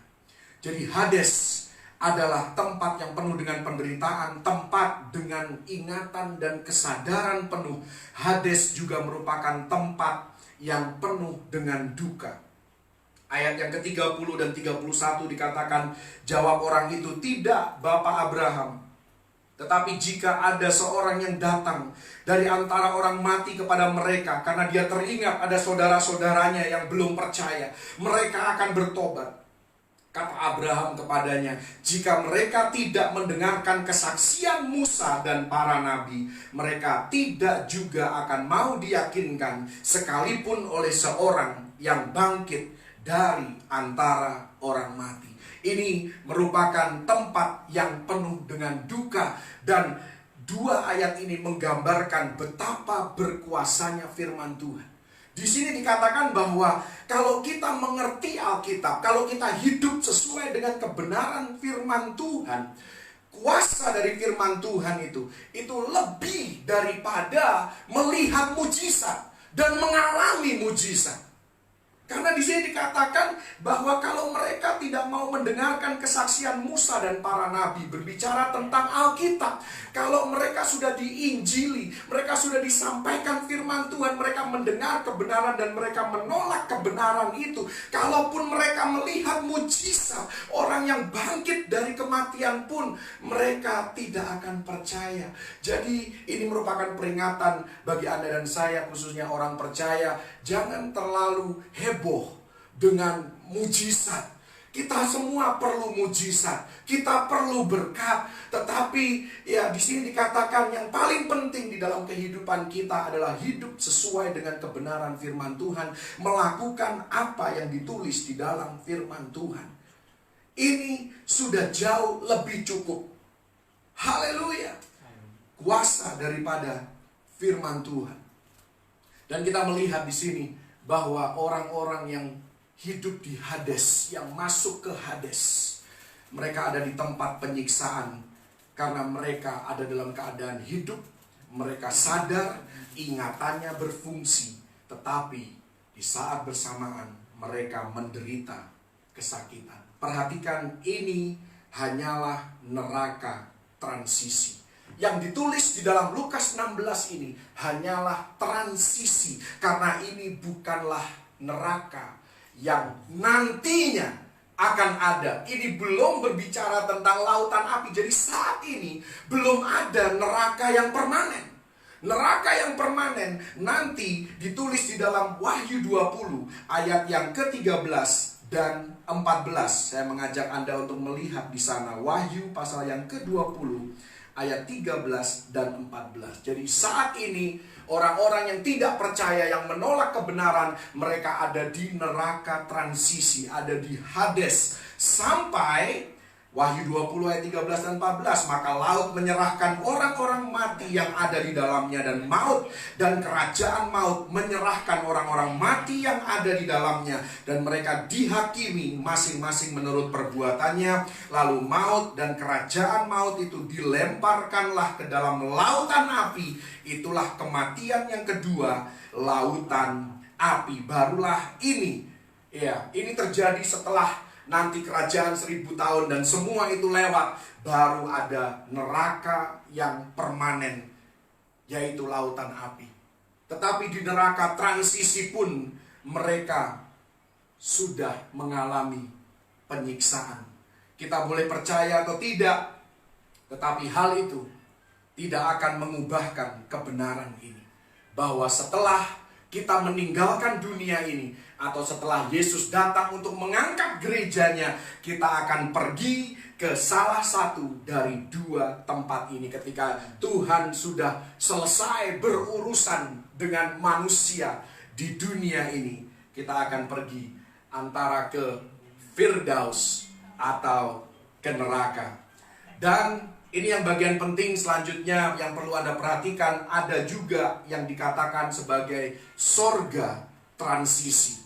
Jadi Hades adalah tempat yang penuh dengan penderitaan, tempat dengan ingatan dan kesadaran penuh. Hades juga merupakan tempat yang penuh dengan duka. Ayat yang ke-30 dan 31 dikatakan, jawab orang itu, "Tidak, Bapak Abraham. Tetapi jika ada seorang yang datang dari antara orang mati kepada mereka, karena dia teringat ada saudara-saudaranya yang belum percaya, mereka akan bertobat." Kata Abraham kepadanya, "Jika mereka tidak mendengarkan kesaksian Musa dan para nabi, mereka tidak juga akan mau diyakinkan sekalipun oleh seorang yang bangkit dari antara orang mati." Ini merupakan tempat yang penuh dengan duka. Dan dua ayat ini menggambarkan betapa berkuasanya firman Tuhan. Di sini dikatakan bahwa kalau kita mengerti Alkitab, kalau kita hidup sesuai dengan kebenaran firman Tuhan, kuasa dari firman Tuhan itu lebih daripada melihat mujizat dan mengalami mujizat. Karena di sini dikatakan bahwa kalau mereka tidak mau mendengarkan kesaksian Musa dan para nabi berbicara tentang Alkitab, kalau mereka sudah diinjili, mereka sudah disampaikan firman Tuhan, mereka mendengar kebenaran dan mereka menolak kebenaran itu. Kalaupun mereka melihat mujizat, orang yang bangkit dari kematian pun mereka tidak akan percaya. Jadi ini merupakan peringatan bagi Anda dan saya, khususnya orang percaya. Jangan terlalu heboh dengan mujizat. Kita semua perlu mujizat, kita perlu berkat. Tetapi ya di sini dikatakan yang paling penting di dalam kehidupan kita adalah hidup sesuai dengan kebenaran firman Tuhan, melakukan apa yang ditulis di dalam firman Tuhan. Ini sudah jauh lebih cukup. Haleluya. Kuasa daripada firman Tuhan. Dan kita melihat di sini bahwa orang-orang yang hidup di Hades, yang masuk ke Hades, mereka ada di tempat penyiksaan karena mereka ada dalam keadaan hidup, mereka sadar, ingatannya berfungsi, tetapi di saat bersamaan mereka menderita kesakitan. Perhatikan, ini hanyalah neraka transisi. Yang ditulis di dalam Lukas 16 ini hanyalah transisi, karena ini bukanlah neraka yang nantinya akan ada. Ini belum berbicara tentang lautan api. Jadi saat ini belum ada neraka yang permanen. Neraka yang permanen nanti ditulis di dalam Wahyu 20 ayat yang ke-13 dan 14. Saya mengajak Anda untuk melihat di sana Wahyu pasal yang ke-20 ayat 13 dan 14. Jadi saat ini orang-orang yang tidak percaya, yang menolak kebenaran, mereka ada di neraka transisi, ada di Hades. Sampai Wahyu 20 ayat 13 dan 14, maka laut menyerahkan orang-orang mati yang ada di dalamnya, dan maut dan kerajaan maut menyerahkan orang-orang mati yang ada di dalamnya, dan mereka dihakimi masing-masing menurut perbuatannya. Lalu maut dan kerajaan maut itu dilemparkanlah ke dalam lautan api. Itulah kematian yang kedua, lautan api. Barulah ini, ya, ini terjadi setelah nanti kerajaan 1000 tahun dan semua itu lewat. Baru ada neraka yang permanen, yaitu lautan api. Tetapi di neraka transisi pun mereka sudah mengalami penyiksaan. Kita boleh percaya atau tidak, tetapi hal itu tidak akan mengubahkan kebenaran ini, bahwa setelah kita meninggalkan dunia ini, atau setelah Yesus datang untuk mengangkat gerejanya, kita akan pergi ke salah satu dari dua tempat ini. Ketika Tuhan sudah selesai berurusan dengan manusia di dunia ini, kita akan pergi antara ke Firdaus atau ke neraka. Dan ini yang bagian penting selanjutnya yang perlu Anda perhatikan. Ada juga yang dikatakan sebagai sorga transisi.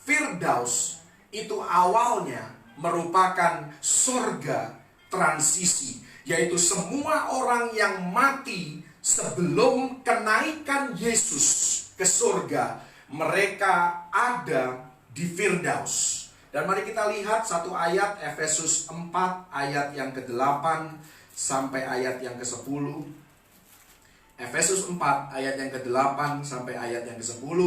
Firdaus itu awalnya merupakan sorga transisi, yaitu semua orang yang mati sebelum kenaikan Yesus ke sorga, mereka ada di Firdaus. Dan mari kita lihat satu ayat, Efesus 4 ayat yang ke-8 sampai ayat yang ke-10. Efesus 4 ayat yang ke-8 sampai ayat yang ke-10.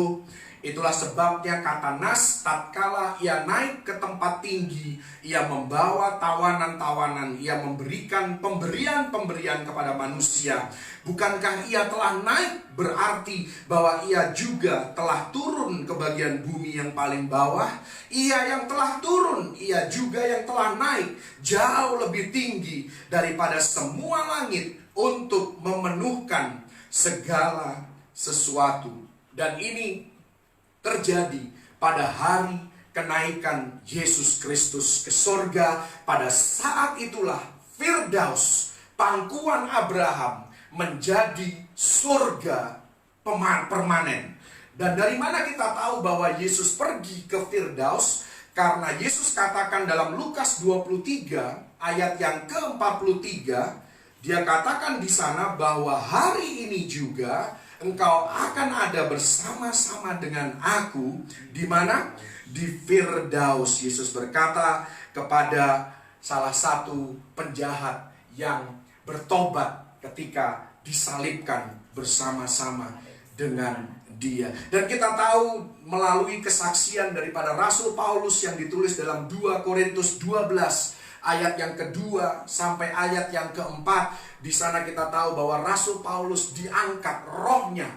Itulah sebabnya kata Nas, tatkala ia naik ke tempat tinggi, ia membawa tawanan-tawanan, ia memberikan pemberian-pemberian kepada manusia. Bukankah ia telah naik, berarti bahwa ia juga telah turun ke bagian bumi yang paling bawah? Ia yang telah turun, ia juga yang telah naik jauh lebih tinggi daripada semua langit untuk memenuhkan segala sesuatu. Dan ini terjadi pada hari kenaikan Yesus Kristus ke sorga. Pada saat itulah Firdaus, pangkuan Abraham, menjadi surga permanen. Dan dari mana kita tahu bahwa Yesus pergi ke Firdaus? Karena Yesus katakan dalam Lukas 23 ayat yang ke-43, dia katakan di sana bahwa hari ini juga engkau akan ada bersama-sama dengan aku. Di mana? Di Firdaus. Yesus berkata kepada salah satu penjahat yang bertobat ketika disalibkan bersama-sama dengan dia. Dan kita tahu melalui kesaksian daripada Rasul Paulus yang ditulis dalam 2 Korintus 12 ayat yang kedua sampai ayat yang keempat. Di sana kita tahu bahwa Rasul Paulus diangkat rohnya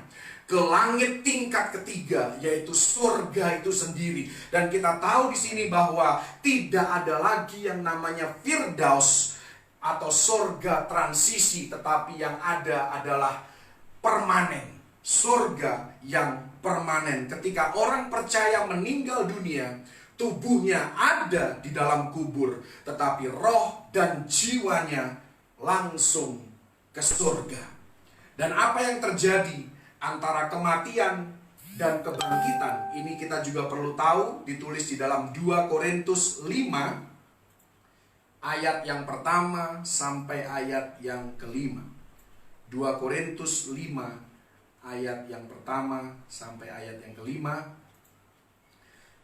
ke langit tingkat ketiga, yaitu surga itu sendiri. Dan kita tahu di sini bahwa tidak ada lagi yang namanya Firdaus atau surga transisi, tetapi yang ada adalah permanen. Surga yang permanen. Ketika orang percaya meninggal dunia, tubuhnya ada di dalam kubur, tetapi roh dan jiwanya langsung ke surga. Dan apa yang terjadi antara kematian dan kebangkitan, ini kita juga perlu tahu, ditulis di dalam 2 Korintus 5 ayat yang pertama sampai ayat yang kelima. 2 Korintus 5 ayat yang pertama sampai ayat yang kelima.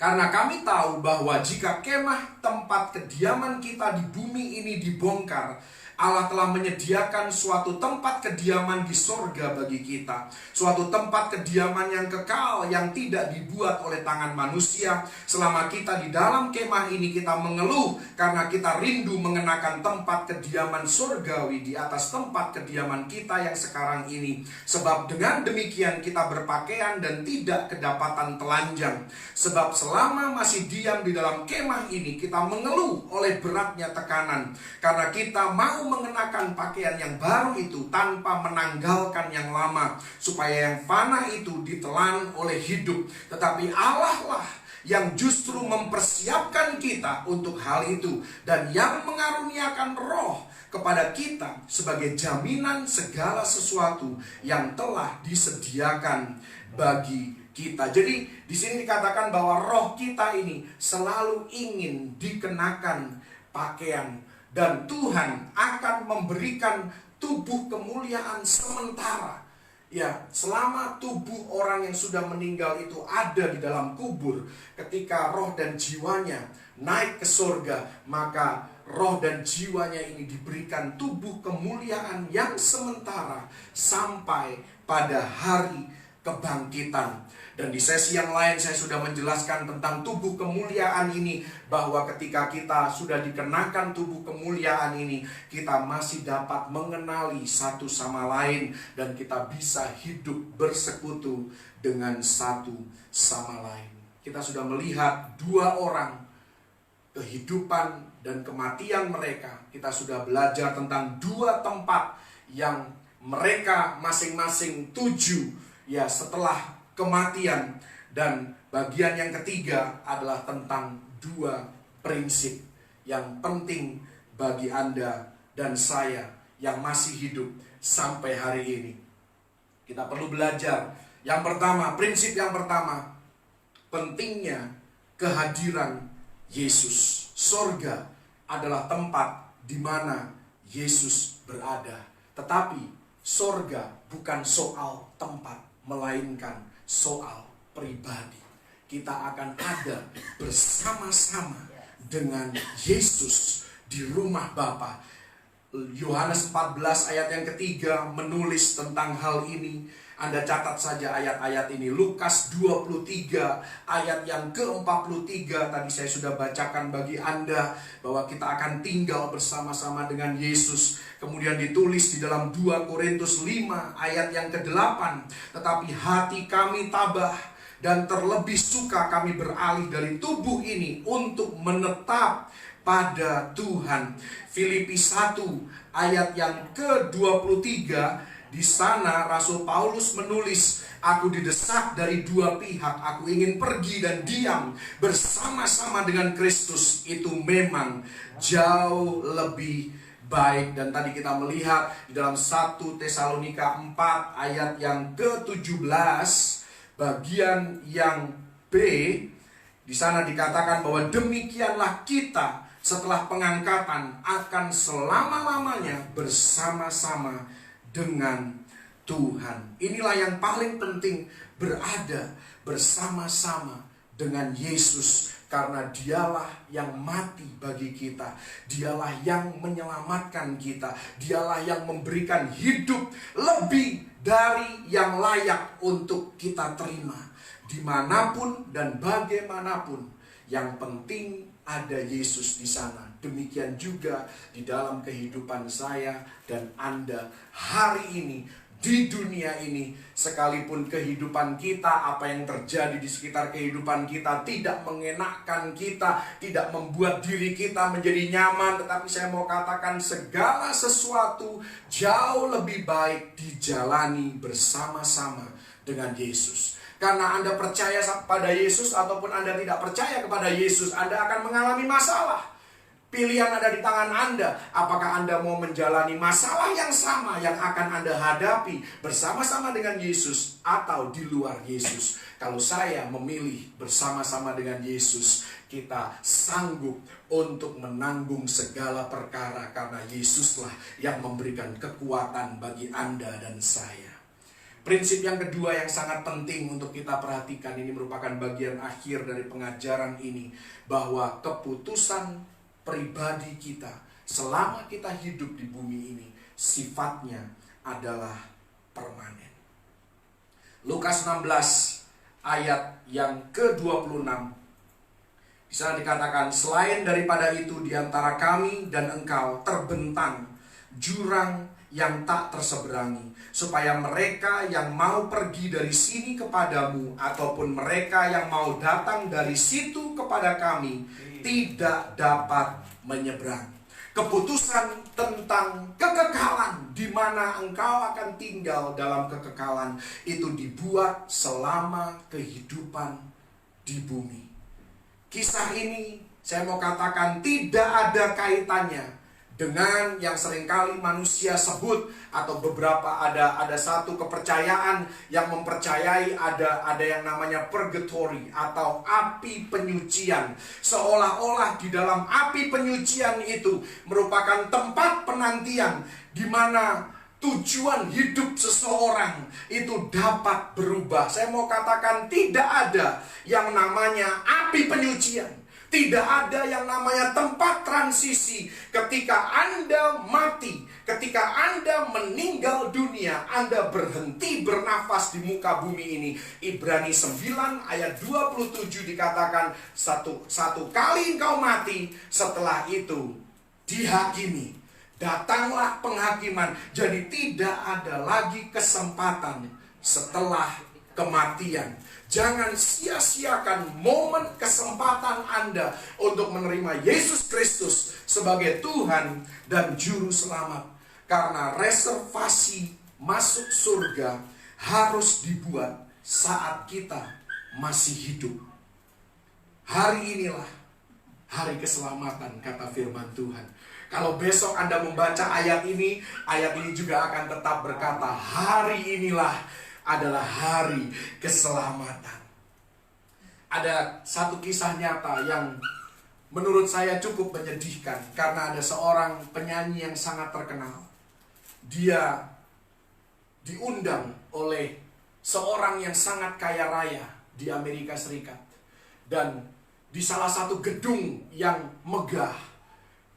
Karena kami tahu bahwa jika kemah tempat kediaman kita di bumi ini dibongkar, Allah telah menyediakan suatu tempat kediaman di sorga bagi kita. Suatu tempat kediaman yang kekal, yang tidak dibuat oleh tangan manusia. Selama kita di dalam kemah ini, kita mengeluh karena kita rindu mengenakan tempat kediaman surgawi di atas tempat kediaman kita yang sekarang ini. Sebab dengan demikian kita berpakaian dan tidak kedapatan telanjang. Sebab selama masih diam di dalam kemah ini, kita mengeluh oleh beratnya tekanan. Karena kita mau mengenakan pakaian yang baru itu tanpa menanggalkan yang lama, supaya yang fana itu ditelan oleh hidup. Tetapi Allah lah yang justru mempersiapkan kita untuk hal itu, dan yang mengaruniakan roh kepada kita sebagai jaminan segala sesuatu yang telah disediakan bagi kita. Jadi di sini dikatakan bahwa roh kita ini selalu ingin dikenakan pakaian, dan Tuhan akan memberikan tubuh kemuliaan sementara. Ya, selama tubuh orang yang sudah meninggal itu ada di dalam kubur, ketika roh dan jiwanya naik ke surga, maka roh dan jiwanya ini diberikan tubuh kemuliaan yang sementara sampai pada hari kebangkitan. Dan di sesi yang lain saya sudah menjelaskan tentang tubuh kemuliaan ini, bahwa ketika kita sudah dikenakan tubuh kemuliaan ini, kita masih dapat mengenali satu sama lain, dan kita bisa hidup bersekutu dengan satu sama lain. Kita sudah melihat 2 orang, kehidupan dan kematian mereka. Kita sudah belajar tentang 2 tempat yang mereka masing-masing tuju ya setelah kematian. Dan bagian yang ketiga adalah tentang 2 prinsip yang penting bagi Anda dan saya yang masih hidup sampai hari ini. Kita perlu belajar. Yang pertama, prinsip yang pertama, pentingnya kehadiran Yesus. Surga adalah tempat di mana Yesus berada. Tetapi surga bukan soal tempat, melainkan soal pribadi. Kita akan ada bersama-sama dengan Yesus di rumah Bapa. Yohanes 14 ayat yang ketiga menulis tentang hal ini. Anda catat saja ayat-ayat ini. Lukas 23 ayat yang ke-43 tadi saya sudah bacakan bagi Anda, bahwa kita akan tinggal bersama-sama dengan Yesus. Kemudian ditulis di dalam 2 Korintus 5 ayat yang ke-8, tetapi hati kami tabah dan terlebih suka kami beralih dari tubuh ini untuk menetap pada Tuhan. Filipi 1 ayat yang ke-23, di sana Rasul Paulus menulis, aku didesak dari 2 pihak, aku ingin pergi dan diam bersama-sama dengan Kristus, itu memang jauh lebih baik. Dan tadi kita melihat di dalam 1 Tesalonika 4 ayat yang ke-17, bagian yang B, di sana dikatakan bahwa demikianlah kita setelah pengangkatan akan selama-lamanya bersama-sama dengan Tuhan. Inilah yang paling penting, berada bersama-sama dengan Yesus, karena dialah yang mati bagi kita, dialah yang menyelamatkan kita, dialah yang memberikan hidup lebih dari yang layak untuk kita terima. Dimanapun dan bagaimanapun, yang penting ada Yesus di sana. Demikian juga di dalam kehidupan saya dan Anda hari ini, di dunia ini, sekalipun kehidupan kita, apa yang terjadi di sekitar kehidupan kita tidak mengenakkan kita, tidak membuat diri kita menjadi nyaman, tetapi saya mau katakan segala sesuatu jauh lebih baik dijalani bersama-sama dengan Yesus. Karena Anda percaya pada Yesus ataupun Anda tidak percaya kepada Yesus, Anda akan mengalami masalah. Pilihan ada di tangan Anda. Apakah Anda mau menjalani masalah yang sama yang akan Anda hadapi bersama-sama dengan Yesus atau di luar Yesus? Kalau saya memilih bersama-sama dengan Yesus, kita sanggup untuk menanggung segala perkara karena Yesuslah yang memberikan kekuatan bagi Anda dan saya. Prinsip yang kedua yang sangat penting untuk kita perhatikan, ini merupakan bagian akhir dari pengajaran ini, bahwa keputusan pribadi kita selama kita hidup di bumi ini sifatnya adalah permanen. Lukas 16 ayat yang ke-26, di sana dikatakan, selain daripada itu di antara kami dan engkau terbentang jurang yang tak terseberangi, supaya mereka yang mau pergi dari sini kepadamu ataupun mereka yang mau datang dari situ kepada kami tidak dapat menyeberang. Keputusan tentang kekekalan, di mana engkau akan tinggal dalam kekekalan, itu dibuat selama kehidupan di bumi. Kisah ini saya mau katakan tidak ada kaitannya dengan yang seringkali manusia sebut, atau beberapa ada satu kepercayaan yang mempercayai ada yang namanya purgatory atau api penyucian. Seolah-olah di dalam api penyucian itu merupakan tempat penantian di mana tujuan hidup seseorang itu dapat berubah. Saya mau katakan tidak ada yang namanya api penyucian. Tidak ada yang namanya tempat transisi. Ketika Anda mati, ketika Anda meninggal dunia, Anda berhenti bernafas di muka bumi ini. Ibrani 9 ayat 27 dikatakan, satu kali engkau mati, setelah itu dihakimi. Datanglah penghakiman. Jadi tidak ada lagi kesempatan setelah kematian. Jangan sia-siakan momen kesempatan Anda untuk menerima Yesus Kristus sebagai Tuhan dan Juru Selamat. Karena reservasi masuk surga harus dibuat saat kita masih hidup. Hari inilah hari keselamatan, kata firman Tuhan. Kalau besok Anda membaca ayat ini juga akan tetap berkata, hari inilah adalah hari keselamatan. Ada satu kisah nyata yang menurut saya cukup menyedihkan, karena ada seorang penyanyi yang sangat terkenal. Dia diundang oleh seorang yang sangat kaya raya di Amerika Serikat. Dan di salah satu gedung yang megah,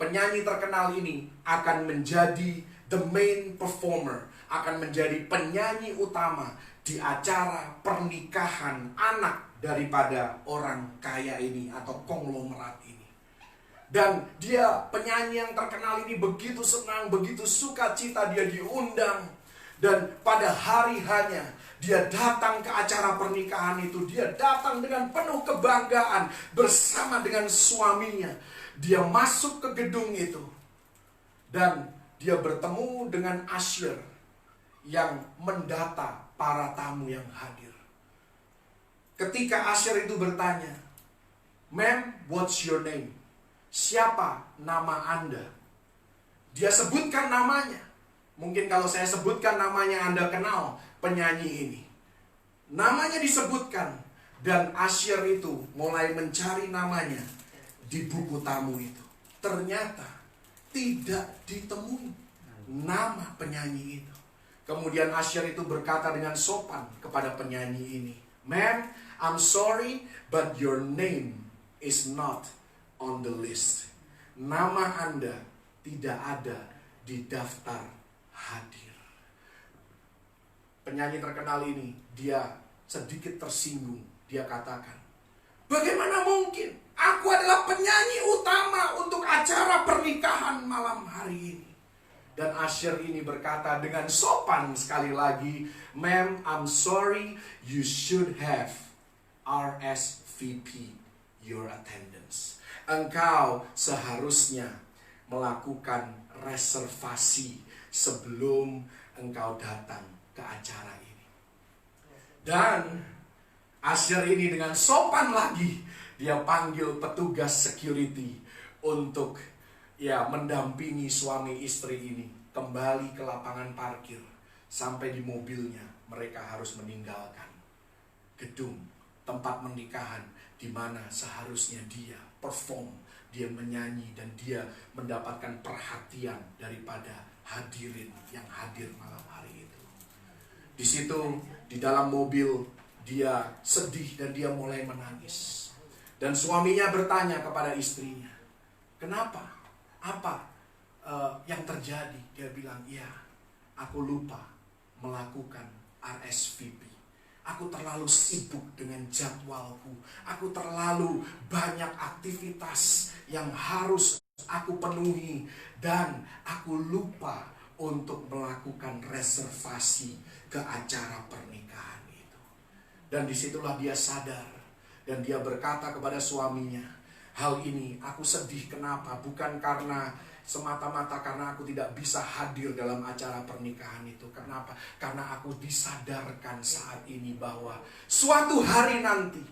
penyanyi terkenal ini akan menjadi the main performer, akan menjadi penyanyi utama di acara pernikahan anak daripada orang kaya ini atau konglomerat ini. Dan dia, penyanyi yang terkenal ini, begitu senang, begitu sukacita dia diundang. Dan pada hari hanya dia datang ke acara pernikahan itu, dia datang dengan penuh kebanggaan bersama dengan suaminya. Dia masuk ke gedung itu dan dia bertemu dengan usher yang mendata para tamu yang hadir. Ketika usher itu bertanya, "Ma'am, what's your name?" Siapa nama Anda? Dia sebutkan namanya. Mungkin kalau saya sebutkan namanya Anda kenal penyanyi ini. Namanya disebutkan dan usher itu mulai mencari namanya di buku tamu itu. Ternyata tidak ditemui nama penyanyi itu. Kemudian usher itu berkata dengan sopan kepada penyanyi ini, "Ma'am, I'm sorry, but your name is not on the list." Nama Anda tidak ada di daftar hadir. Penyanyi terkenal ini, dia sedikit tersinggung. Dia katakan, "Bagaimana mungkin? Aku adalah penyanyi utama untuk acara pernikahan malam hari ini." Dan usher ini berkata dengan sopan sekali lagi, "Ma'am, I'm sorry, you should have RSVP your attendance." Engkau seharusnya melakukan reservasi sebelum engkau datang ke acara ini. Dan usher ini dengan sopan lagi, dia panggil petugas security untuk mendampingi suami istri ini kembali ke lapangan parkir. Sampai di mobilnya mereka harus meninggalkan gedung tempat pernikahan di mana seharusnya dia perform, dia menyanyi, dan dia mendapatkan perhatian daripada hadirin yang hadir malam hari itu. Di situ, di dalam mobil, dia sedih dan dia mulai menangis. Dan suaminya bertanya kepada istrinya, "Kenapa? Apa yang terjadi?" Dia bilang, "Ya, aku lupa melakukan RSVP. Aku terlalu sibuk dengan jadwalku. Aku terlalu banyak aktivitas yang harus aku penuhi. Dan aku lupa untuk melakukan reservasi ke acara pernikahan itu." Dan disitulah dia sadar. Dan dia berkata kepada suaminya, "Hal ini aku sedih, kenapa? Bukan karena semata-mata karena aku tidak bisa hadir dalam acara pernikahan itu. Kenapa? Karena aku disadarkan saat ini bahwa suatu hari nanti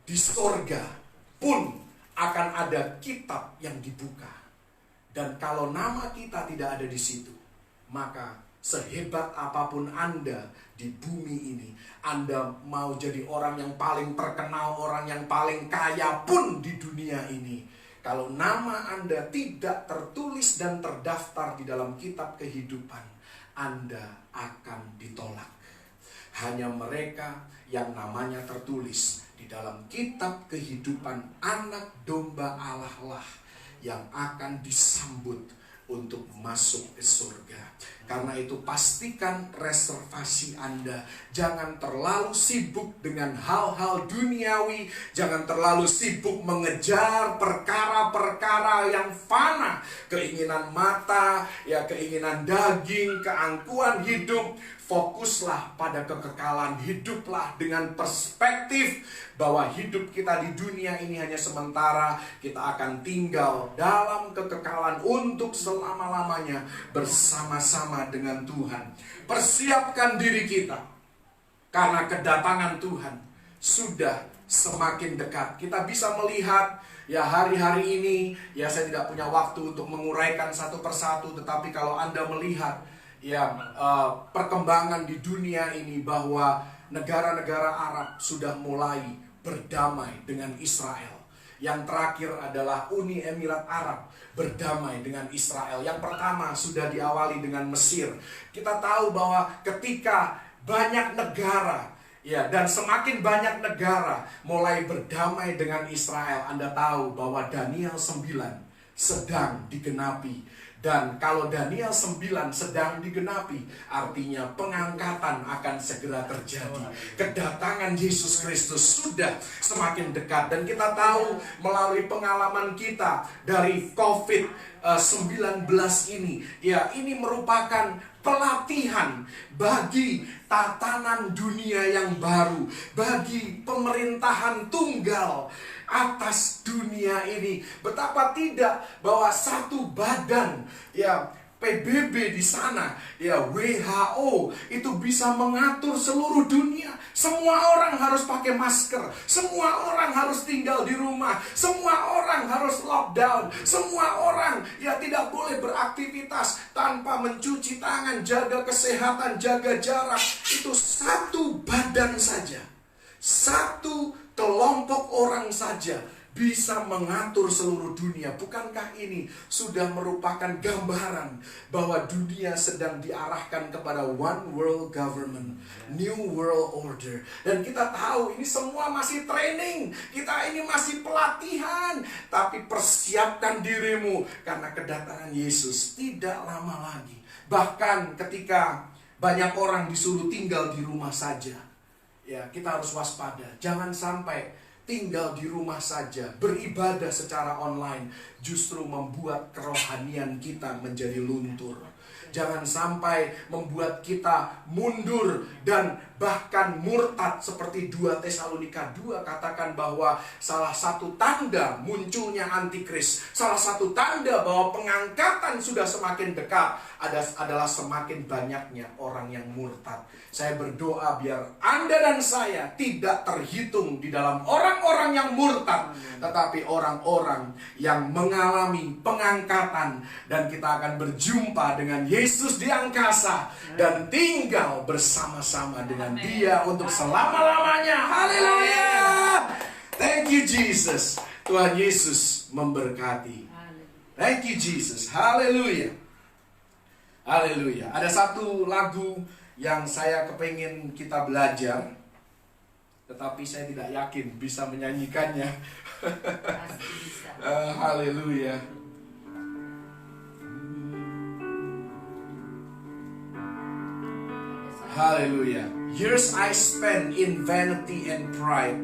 di sorga pun akan ada kitab yang dibuka. Dan kalau nama kita tidak ada di situ, maka sehebat apapun Anda di bumi ini, Anda mau jadi orang yang paling terkenal, orang yang paling kaya pun di dunia ini, kalau nama Anda tidak tertulis dan terdaftar di dalam kitab kehidupan, Anda akan ditolak. Hanya mereka yang namanya tertulis di dalam kitab kehidupan anak domba Allah lah yang akan disambut untuk masuk ke surga. Karena itu pastikan reservasi Anda. Jangan terlalu sibuk dengan hal-hal duniawi. Jangan terlalu sibuk mengejar perkara-perkara yang fana. Keinginan mata, keinginan daging, keangkuhan hidup. Fokuslah pada kekekalan. Hiduplah dengan perspektif bahwa hidup kita di dunia ini hanya sementara. Kita akan tinggal dalam kekekalan untuk selama-lamanya bersama-sama dengan Tuhan. Persiapkan diri kita, karena kedatangan Tuhan sudah semakin dekat. Kita bisa melihat hari-hari ini, saya tidak punya waktu untuk menguraikan satu persatu, tetapi kalau Anda melihat perkembangan di dunia ini, bahwa negara-negara Arab sudah mulai berdamai dengan Israel. Yang terakhir adalah Uni Emirat Arab berdamai dengan Israel. Yang pertama sudah diawali dengan Mesir. Kita tahu bahwa ketika banyak negara dan semakin banyak negara mulai berdamai dengan Israel, Anda tahu bahwa Daniel 9 sedang digenapi. Dan kalau Daniel 9 sedang digenapi, artinya pengangkatan akan segera terjadi. Kedatangan Yesus Kristus sudah semakin dekat. Dan kita tahu melalui pengalaman kita dari COVID-19 ini, ini merupakan pelatihan bagi tatanan dunia yang baru, bagi pemerintahan tunggal atas dunia ini. Betapa tidak bahwa satu badan PBB di sana, WHO itu bisa mengatur seluruh dunia. Semua orang harus pakai masker, semua orang harus tinggal di rumah, semua orang harus lockdown, semua orang tidak boleh beraktivitas tanpa mencuci tangan, jaga kesehatan, jaga jarak. Itu satu badan saja, satu kelompok orang saja bisa mengatur seluruh dunia. Bukankah ini sudah merupakan gambaran bahwa dunia sedang diarahkan kepada one world government, new world order? Dan kita tahu ini semua masih training, kita ini masih pelatihan. Tapi persiapkan dirimu, karena kedatangan Yesus tidak lama lagi. Bahkan ketika banyak orang disuruh tinggal di rumah saja, kita harus waspada. Jangan sampai tinggal di rumah saja, beribadah secara online, justru membuat kerohanian kita menjadi luntur. Jangan sampai membuat kita mundur dan bahkan murtad seperti 2 Tesalonika 2 katakan bahwa salah satu tanda munculnya antikris, salah satu tanda bahwa pengangkatan sudah semakin dekat adalah semakin banyaknya orang yang murtad. Saya berdoa biar Anda dan saya tidak terhitung di dalam orang-orang yang murtad, tetapi orang-orang yang mengalami pengangkatan, dan kita akan berjumpa dengan Yesus di angkasa dan tinggal bersama-sama dengan Dia untuk selama-lamanya. Haleluya! Thank you Jesus. Tuhan Yesus memberkati. Thank you Jesus. Haleluya. Haleluya. Ada satu lagu yang saya kepengen kita belajar, tetapi saya tidak yakin bisa menyanyikannya. Pasti bisa. Haleluya. Hallelujah. Years I spent in vanity and pride,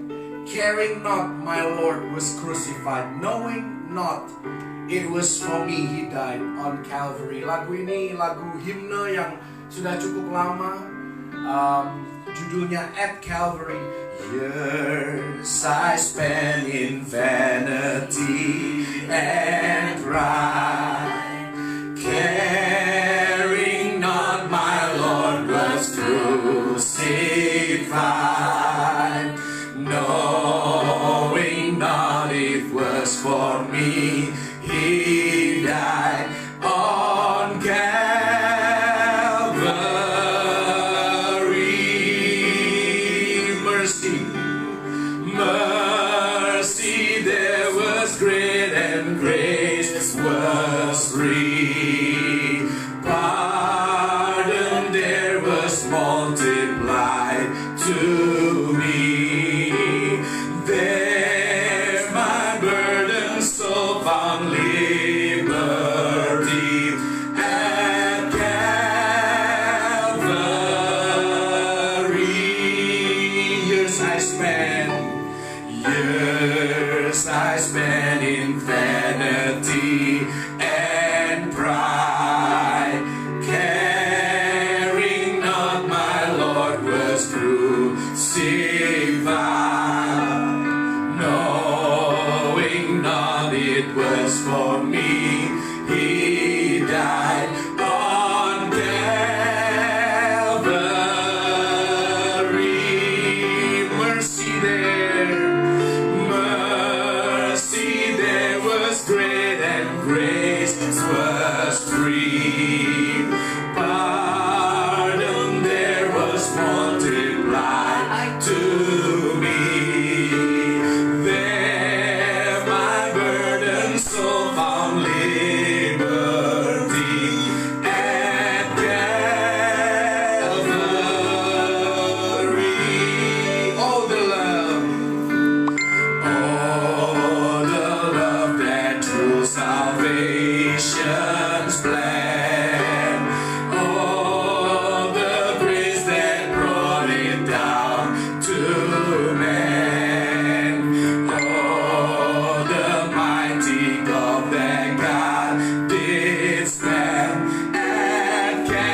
caring not my Lord was crucified, knowing not it was for me He died on Calvary. Lagu ini lagu himne yang sudah cukup lama. Judulnya At Calvary. Years I spent in vanity and pride, caring not my Lord was crucified, knowing not it was for me He died on Calvary. Mercy there was great, and grace was free. Pardon there was multiplied to me. There my burden so found liberty at Calvary. Years I spent in vanity and pride, caring not my Lord was crucified, knowing not it was for me He died on Calvary. Mercy there was great, and grace was free. Pardon there was multiplied to me. There my burden so found liberty at Calvary. Oh, the love that through salvation's plan, oh, the grace that brought it down to man, oh, the mighty God that God did stand at Calvary.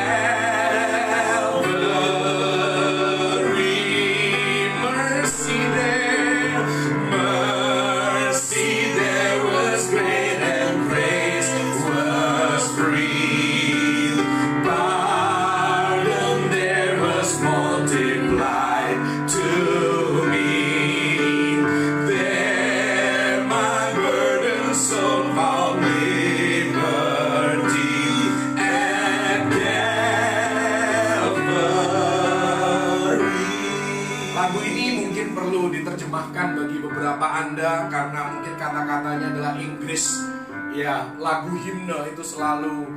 Mercy there was great, and grace was free. Pardon there was multiplied to me. There my burden so found liberty at Calvary. Lagu ini mungkin perlu diterjemahkan bagi beberapa Anda karena mungkin kata-katanya adalah Inggris. Ya, lagu himne itu selalu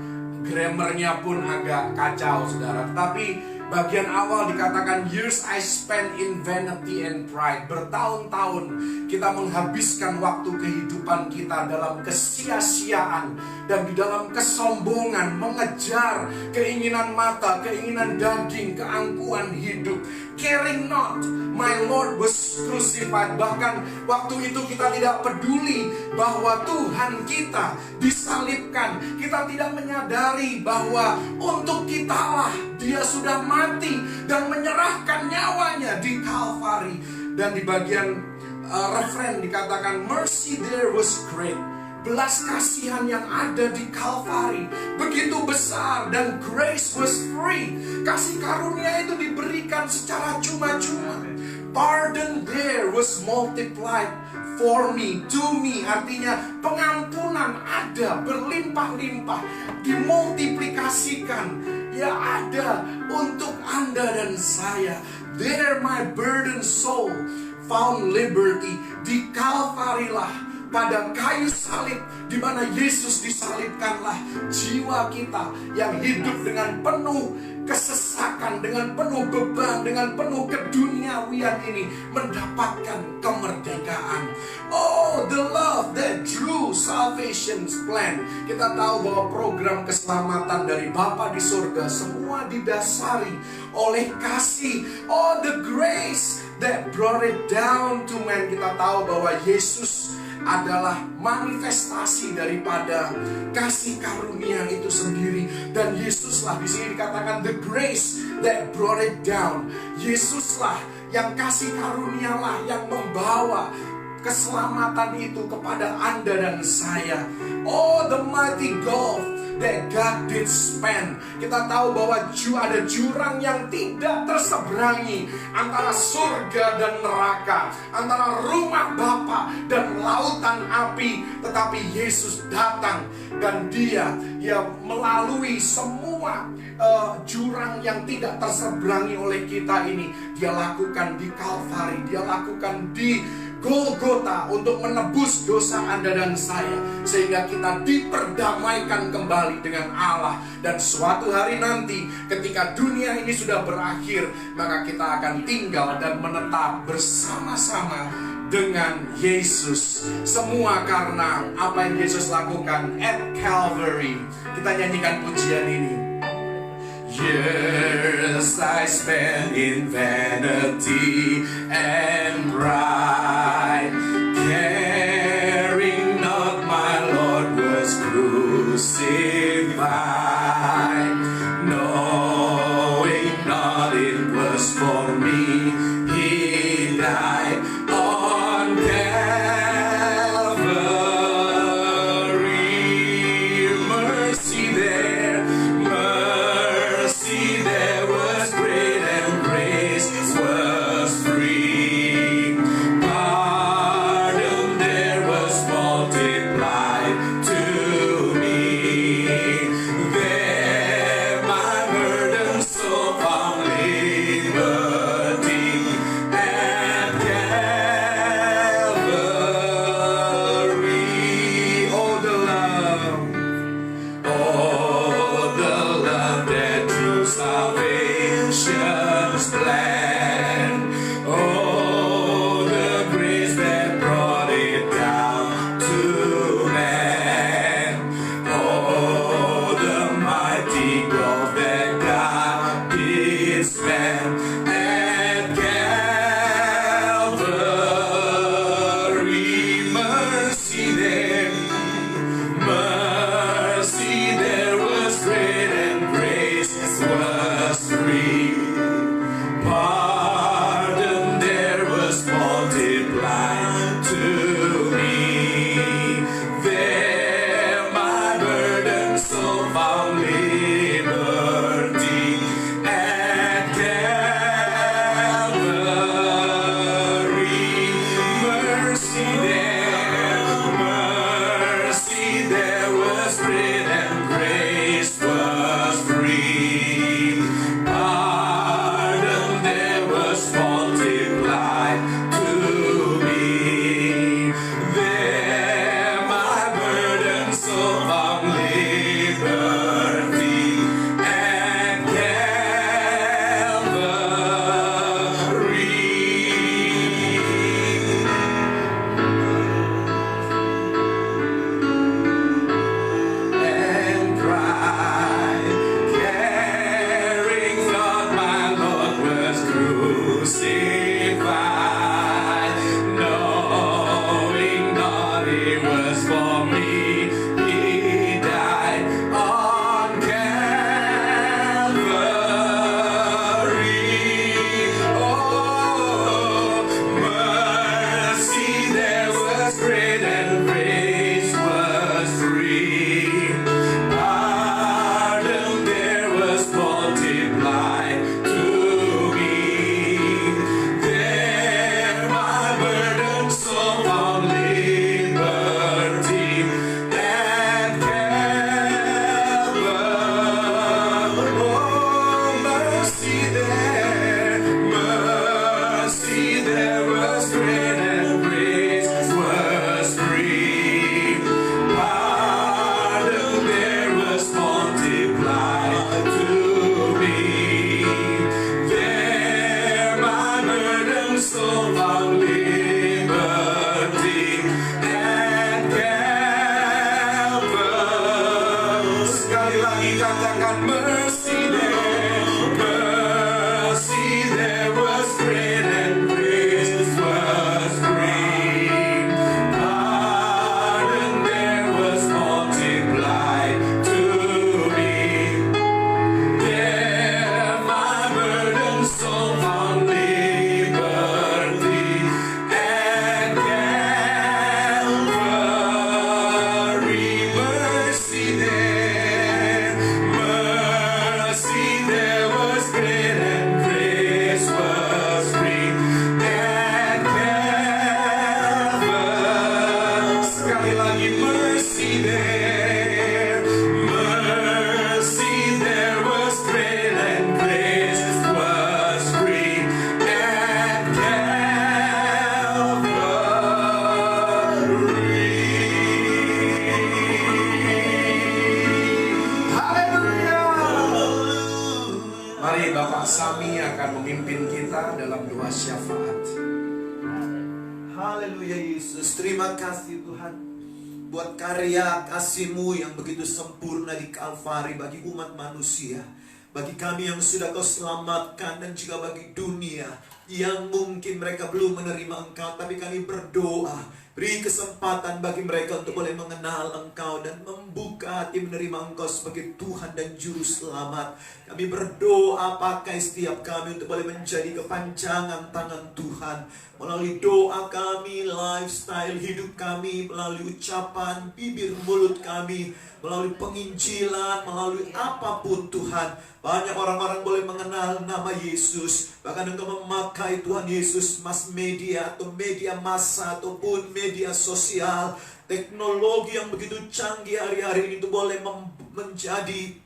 grammarnya pun agak kacau, saudara. Tetapi Bagian awal dikatakan years I spent in vanity and pride. Bertahun-tahun kita menghabiskan waktu kehidupan kita dalam kesia-siaan dan di dalam kesombongan, mengejar keinginan mata, keinginan daging, keangkuhan hidup. Caring not, my Lord was crucified. Bahkan waktu itu kita tidak peduli bahwa Tuhan kita disalibkan. Kita tidak menyadari bahwa untuk kitalah Dia sudah mati dan menyerahkan nyawanya di Kalvari. Dan di bagian referen dikatakan mercy there was great. Belas kasihan yang ada di Kalvari begitu besar, dan grace was free. Kasih karunia itu diberikan secara cuma-cuma. Pardon there was multiplied for me, to me. Artinya pengampunan ada berlimpah-limpah, dimultiplikasikan. Ya ada untuk Anda dan saya. There my burdened soul found liberty. Di Kalvari lah, pada kayu salib di mana Yesus disalibkanlah, jiwa kita yang hidup dengan penuh kesesakan, dengan penuh beban, dengan penuh keduniawian ini mendapatkan kemerdekaan. Oh, the love that drew salvation's plan. Kita tahu bahwa program keselamatan dari Bapa di surga semua didasari oleh kasih. Oh, the grace that brought it down to man. Kita tahu bahwa Yesus adalah manifestasi daripada kasih karunia itu sendiri. Dan Yesuslah di sini dikatakan the grace that brought it down. Yesuslah yang kasih karunialah yang membawa keselamatan itu kepada Anda dan saya. Oh, the mighty gulf that God did span. Kita tahu bahwa ada jurang yang tidak terseberangi antara surga dan neraka, antara rumah Bapa dan lautan api. Tetapi Yesus datang dan Dia melalui semua jurang yang tidak terseberangi oleh kita ini. Dia lakukan di Kalvari, Dia lakukan di Golgota untuk menebus dosa Anda dan saya, sehingga kita diperdamaikan kembali dengan Allah. Dan suatu hari nanti ketika dunia ini sudah berakhir, maka kita akan tinggal dan menetap bersama-sama dengan Yesus. Semua karena apa yang Yesus lakukan at Calvary. Kita nyanyikan pujian ini. Years I spent in vanity and pride, caring not my Lord was crucified, knowing not it was for me He died on Calvary. Mercy there, mercy there was great, and grace was free. Pardon there was multiplied to me. There my burden so found liberty at Calvary. Oh, the love, oh, the love that drew salvation's plan. Oh, the grace that brought it down to man. Oh, the mighty gulf that God did span at Calvary. Mercy there, mercy there was great, and grace was free. Mari Bapak Sami akan memimpin kita dalam doa syafaat. Haleluya Yesus, terima kasih Tuhan buat karya kasih-Mu yang begitu sempurna di Kalvari bagi umat manusia, bagi kami yang sudah Kau selamatkan, dan juga bagi dunia yang mungkin mereka belum menerima Engkau. Tapi kami berdoa, beri kesempatan bagi mereka untuk boleh mengenal Engkau dan membuka hati menerima Engkau sebagai Tuhan dan Juru Selamat. Kami berdoa, pakai setiap kami untuk boleh menjadi kepanjangan tangan Tuhan. Melalui doa kami, lifestyle hidup kami, melalui ucapan bibir mulut kami, melalui penginjilan, melalui apapun Tuhan. Banyak orang-orang boleh mengenal nama Yesus. Bahkan Engkau memakai Tuhan Yesus mass media atau media massa ataupun media sosial. Teknologi yang begitu canggih hari-hari ini itu boleh menjadi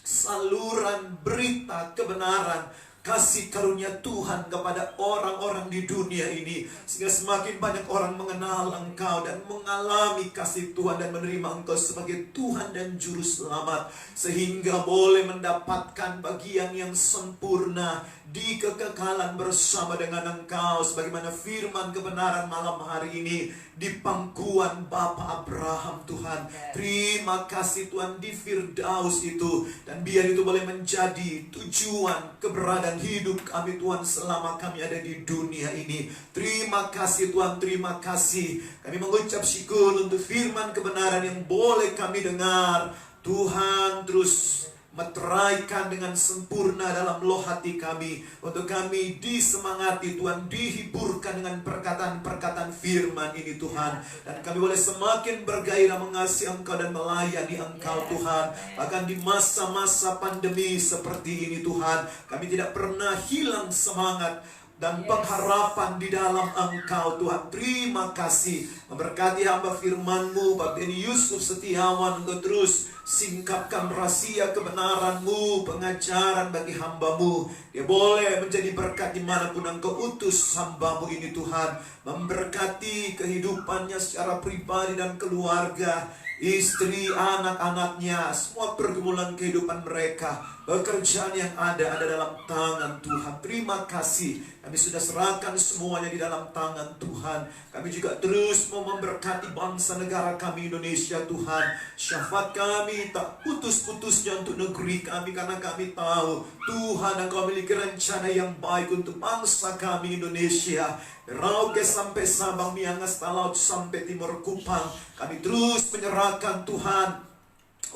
saluran berita kebenaran, kasih karunia Tuhan kepada orang-orang di dunia ini. Sehingga semakin banyak orang mengenal Engkau dan mengalami kasih Tuhan dan menerima Engkau sebagai Tuhan dan Juru Selamat. Sehingga boleh mendapatkan bagian yang sempurna di kekekalan bersama dengan Engkau. Sebagaimana firman kebenaran malam hari ini di pangkuan Bapa Abraham Tuhan. Terima kasih Tuhan di Firdaus itu. Dan biar itu boleh menjadi tujuan keberadaan hidup kami Tuhan selama kami ada di dunia ini. Terima kasih Tuhan, terima kasih. Kami mengucap syukur untuk firman kebenaran yang boleh kami dengar. Tuhan terus meteraikan dengan sempurna dalam loh hati kami, untuk kami disemangati Tuhan, dihiburkan dengan perkataan-perkataan firman ini Tuhan. Dan kami boleh semakin bergairah mengasihi Engkau dan melayani Engkau Tuhan. Bahkan di masa-masa pandemi seperti ini Tuhan, kami tidak pernah hilang semangat dan pengharapan di dalam Engkau Tuhan. Terima kasih. Memberkati hamba firman-Mu Bapak Beni Yusuf Setiawan, untuk terus singkapkan rahasia kebenaran-Mu, pengajaran bagi hamba-Mu. Dia boleh menjadi berkat dimanapun Engkau utus hamba-Mu ini Tuhan. Memberkati kehidupannya secara pribadi dan keluarga, istri, anak-anaknya, semua pergumulan kehidupan mereka, pekerjaan yang ada dalam tangan Tuhan. Terima kasih. Kami sudah serahkan semuanya di dalam tangan Tuhan. Kami juga terus mau memberkati bangsa negara kami Indonesia Tuhan. Syafaat kami tak putus-putusnya untuk negeri kami, karena kami tahu Tuhan Engkau memiliki rencana yang baik untuk bangsa kami Indonesia. Merauke sampai Sabang, Miangas, Talaut sampai Timur Kupang. Kami terus menyerahkan Tuhan,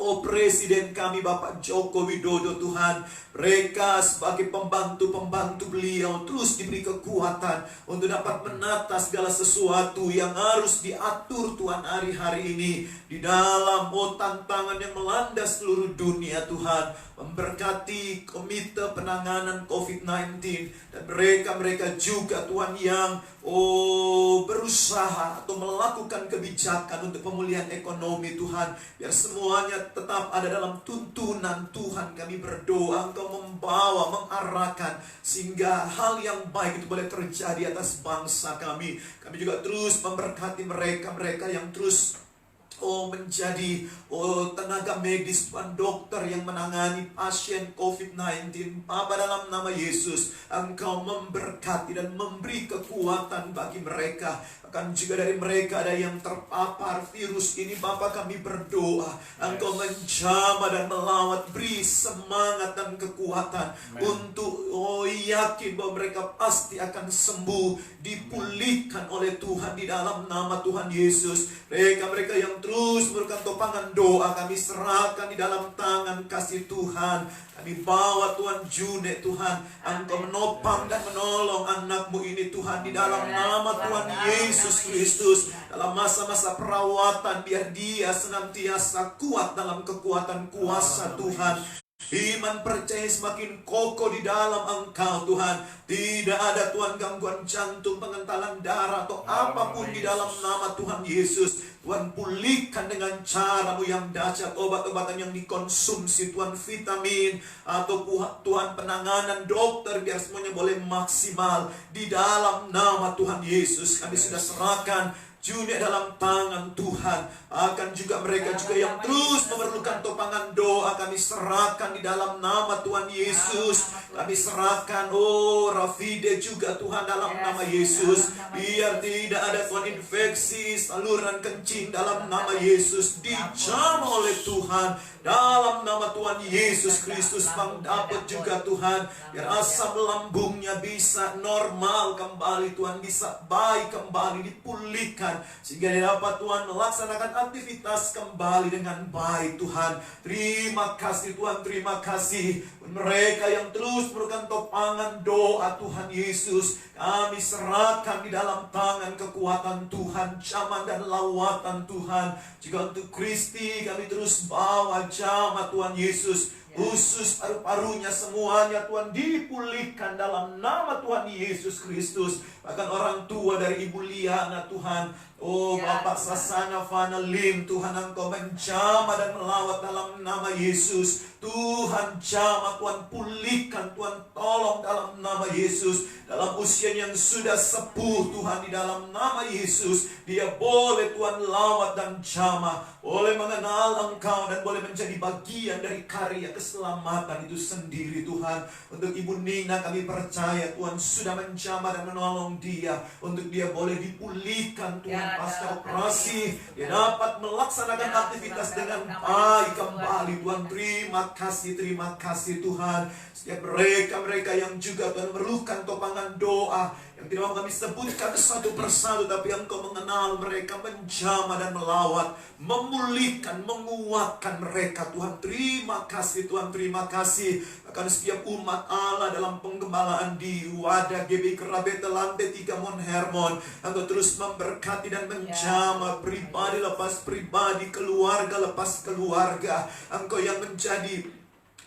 Presiden kami Bapak Joko Widodo Tuhan. Mereka sebagai pembantu-pembantu beliau terus diberi kekuatan untuk dapat menata segala sesuatu yang harus diatur Tuhan hari-hari ini di dalam tantangan yang melanda seluruh dunia Tuhan. Memberkati komite penanganan COVID-19 dan mereka juga Tuhan yang berusaha atau melakukan kebijakan untuk pemulihan ekonomi Tuhan. Biar semuanya tetap ada dalam tuntunan Tuhan. Kami berdoa Engkau membawa, mengarahkan, sehingga hal yang baik itu boleh terjadi atas bangsa kami. Kami juga terus memberkati mereka yang terus menjadi tenaga medis, Tuhan, dokter yang menangani pasien COVID-19. Bapa, dalam nama Yesus, Engkau memberkati dan memberi kekuatan bagi mereka. Bahkan juga dari mereka ada yang terpapar virus ini, Bapa, kami berdoa Engkau menjamah dan melawat, beri semangat dan kekuatan untuk yakin bahwa mereka pasti akan sembuh, dipulihkan oleh Tuhan di dalam nama Tuhan Yesus. Mereka yang terus memberikan topangan doa, kami serahkan di dalam tangan kasih Tuhan. Kami bawa Tuhan June, Tuhan, Engkau menopang dan menolong anak-Mu ini Tuhan, di dalam nama Tuhan Yesus Kristus. Dalam masa-masa perawatan, biar dia senantiasa kuat dalam kekuatan kuasa Tuhan. Iman percaya semakin kokoh di dalam Engkau Tuhan. Tidak ada Tuhan gangguan jantung, pengentalan darah atau apapun di dalam nama Tuhan Yesus. Tuhan pulihkan dengan cara-Mu yang dahsyat, obat-obatan yang dikonsumsi Tuhan, vitamin atau Tuhan penanganan dokter, biar semuanya boleh maksimal di dalam nama Tuhan Yesus. Kami sudah serahkan Junior dalam tangan Tuhan. Akan juga mereka juga yang terus memerlukan topangan doa, kami serahkan di dalam nama Tuhan Yesus. Kami serahkan, Rafide juga Tuhan dalam nama Yesus. Biar tidak ada Tuhan infeksi saluran kencing dalam nama Yesus. Dijamah oleh Tuhan dalam nama Tuhan Yesus Kristus. Bang dapat juga Tuhan, biar asam lambungnya bisa normal kembali Tuhan, bisa baik kembali, dipulihkan, sehingga dia dapat Tuhan melaksanakan aktivitas kembali dengan baik Tuhan. Terima kasih Tuhan, terima kasih. Mereka yang terus memerlukan topangan doa Tuhan Yesus, kami serahkan di dalam tangan kekuatan Tuhan, jamah dan lawatan Tuhan. Juga untuk Kristi kami terus bawa jamah Tuhan Yesus. Usus paru-parunya semuanya Tuhan dipulihkan dalam nama Tuhan Yesus Kristus. Bahkan orang tua dari Ibu Liana Tuhan, Bapak Sasana Fana Lim, Tuhan Engkau menjamah dan melawat dalam nama Yesus. Tuhan jamah, Tuhan pulihkan, Tuhan tolong dalam nama Yesus. Dalam usia yang sudah sepuh Tuhan, di dalam nama Yesus, dia boleh Tuhan lawat dan jamah, boleh mengenal Engkau dan boleh menjadi bagian dari karya keselamatan itu sendiri Tuhan. Untuk Ibu Nina kami percaya Tuhan sudah menjamah dan menolong dia, untuk dia boleh dipulihkan Tuhan pasca operasi, dia dapat melaksanakan aktivitas dengan baik kembali Tuhan. Terima kasih Tuhan. Setiap mereka yang juga Tuhan memerlukan topangan doa, yang tidak mau kami sebutkan satu persatu, tapi Engkau mengenal mereka, menjamah dan melawat, memulihkan, menguatkan mereka Tuhan. Terima kasih Tuhan, terima kasih. Bahkan setiap umat Allah dalam penggembalaan di Wadah GB Kerabeta Lantai 3 Mon Hermon, Engkau terus memberkati dan menjamah pribadi lepas pribadi, keluarga lepas keluarga. Engkau yang menjadi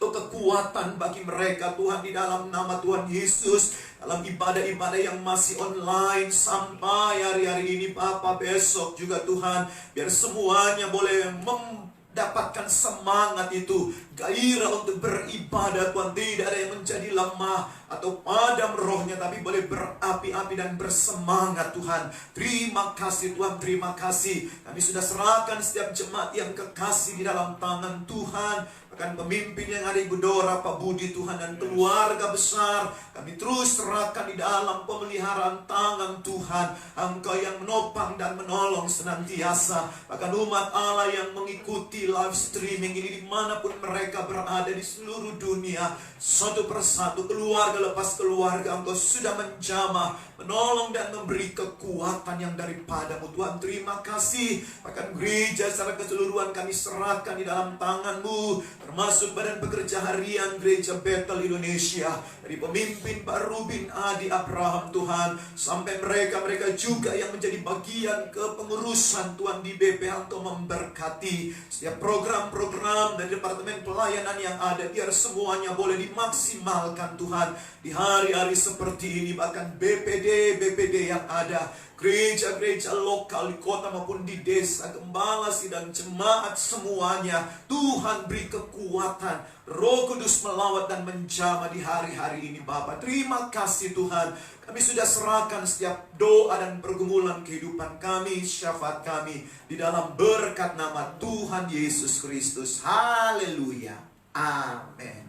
kekuatan bagi mereka Tuhan, di dalam nama Tuhan Yesus. Dalam ibadah-ibadah yang masih online sampai hari-hari ini Bapa, besok juga Tuhan, biar semuanya boleh mendapatkan semangat itu, gairah untuk beribadah Tuhan. Tidak ada yang menjadi lemah atau padam rohnya, tapi boleh berapi-api dan bersemangat Tuhan. Terima kasih Tuhan, terima kasih. Kami sudah serahkan setiap jemaat yang kekasih di dalam tangan Tuhan. Bahkan pemimpin yang ada Ibu Dora, Pak Budi Tuhan, dan keluarga besar, kami terus serahkan di dalam pemeliharaan tangan Tuhan. Engkau yang menopang dan menolong senantiasa. Bahkan umat Allah yang mengikuti live streaming ini dimanapun mereka berada di seluruh dunia, satu persatu, keluarga lepas keluarga, Engkau sudah menjamah, menolong dan memberi kekuatan yang daripadamu Tuhan. Terima kasih. Bahkan gereja secara keseluruhan kami serahkan di dalam tangan-Mu, termasuk badan pekerja harian Gereja Bethel Indonesia, dari pemimpin Pak Rubin Adi Abraham Tuhan, sampai mereka juga yang menjadi bagian kepengurusan Tuhan di BP. Engkau memberkati setiap program-program dari Departemen Pelayanan yang ada, biar semuanya boleh dimaksimalkan Tuhan di hari-hari seperti ini. Bahkan BPD yang ada, gereja-gereja lokal di kota maupun di desa, gembala sidang jemaat semuanya, Tuhan beri kekuatan, Roh Kudus melawat dan menjamah di hari-hari ini Bapa. Terima kasih Tuhan. Kami sudah serahkan setiap doa dan pergumulan kehidupan kami, syafaat kami, di dalam berkat nama Tuhan Yesus Kristus. Haleluya. Amin.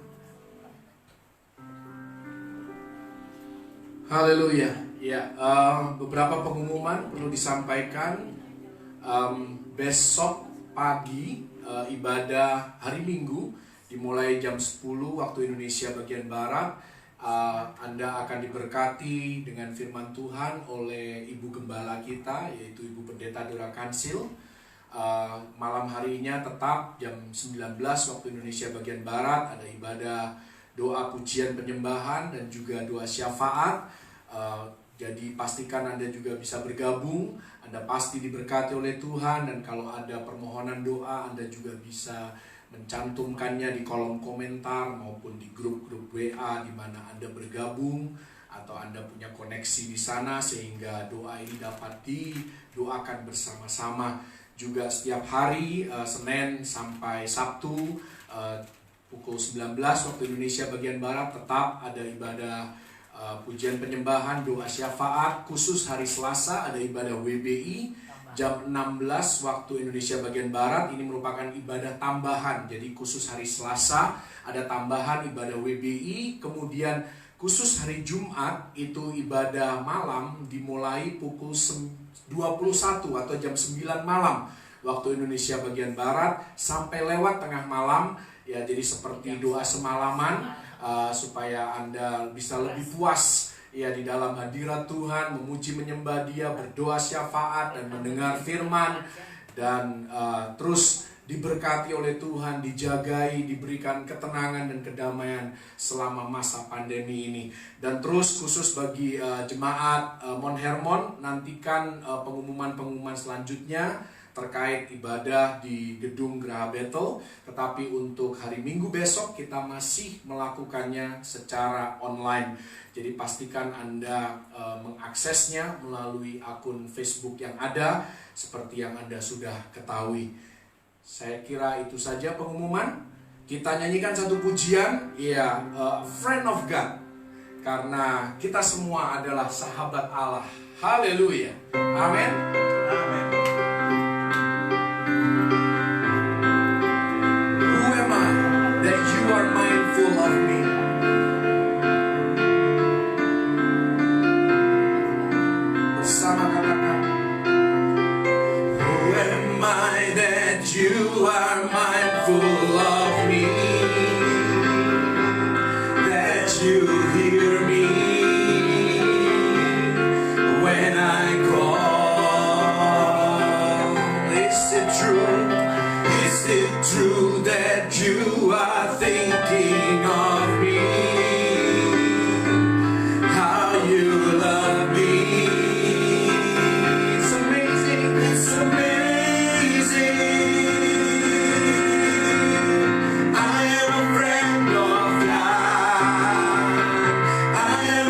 Haleluya. Ya, beberapa pengumuman perlu disampaikan. Besok pagi ibadah hari Minggu dimulai jam 10 waktu Indonesia bagian Barat. Anda akan diberkati dengan firman Tuhan oleh Ibu Gembala kita, yaitu Ibu Pendeta Dora Kansil. Malam harinya tetap jam 19 waktu Indonesia bagian Barat ada ibadah doa pujian penyembahan dan juga doa syafaat. Jadi pastikan Anda juga bisa bergabung. Anda pasti diberkati oleh Tuhan. Dan kalau ada permohonan doa, Anda juga bisa mencantumkannya di kolom komentar maupun di grup-grup WA di mana Anda bergabung, atau Anda punya koneksi di sana sehingga doa ini dapat didoakan bersama-sama. Juga setiap hari Senin sampai Sabtu pukul 19 waktu Indonesia bagian Barat tetap ada ibadah pujian penyembahan, doa syafaat. Khusus hari Selasa ada ibadah WBI jam 16 waktu Indonesia bagian Barat. Ini merupakan ibadah tambahan. Jadi khusus hari Selasa ada tambahan ibadah WBI. Kemudian khusus hari Jumat itu ibadah malam dimulai pukul 21 atau jam 9 malam waktu Indonesia bagian Barat sampai lewat tengah malam. Ya, jadi seperti doa semalaman supaya Anda bisa lebih puas ya di dalam hadirat Tuhan, memuji menyembah Dia, berdoa syafaat dan mendengar firman, dan terus diberkati oleh Tuhan, dijagai, diberikan ketenangan dan kedamaian selama masa pandemi ini. Dan terus khusus bagi jemaat Mount Hermon, nantikan pengumuman-pengumuman selanjutnya terkait ibadah di gedung Geraha Bethel. Tetapi untuk hari Minggu besok kita masih melakukannya secara online. Jadi pastikan Anda mengaksesnya melalui akun Facebook yang ada seperti yang Anda sudah ketahui. Saya kira itu saja pengumuman. Kita nyanyikan satu pujian, ya, Friend of God, karena kita semua adalah sahabat Allah. Haleluya. Amin. Amin. Who am I that you are mindful of me? Bersama katakan, who am I that you are mindful of me, that you hear me when I call. Is it true? Is it true that you are thinking of me? How you love me. It's amazing, it's amazing. I am a friend of God. I am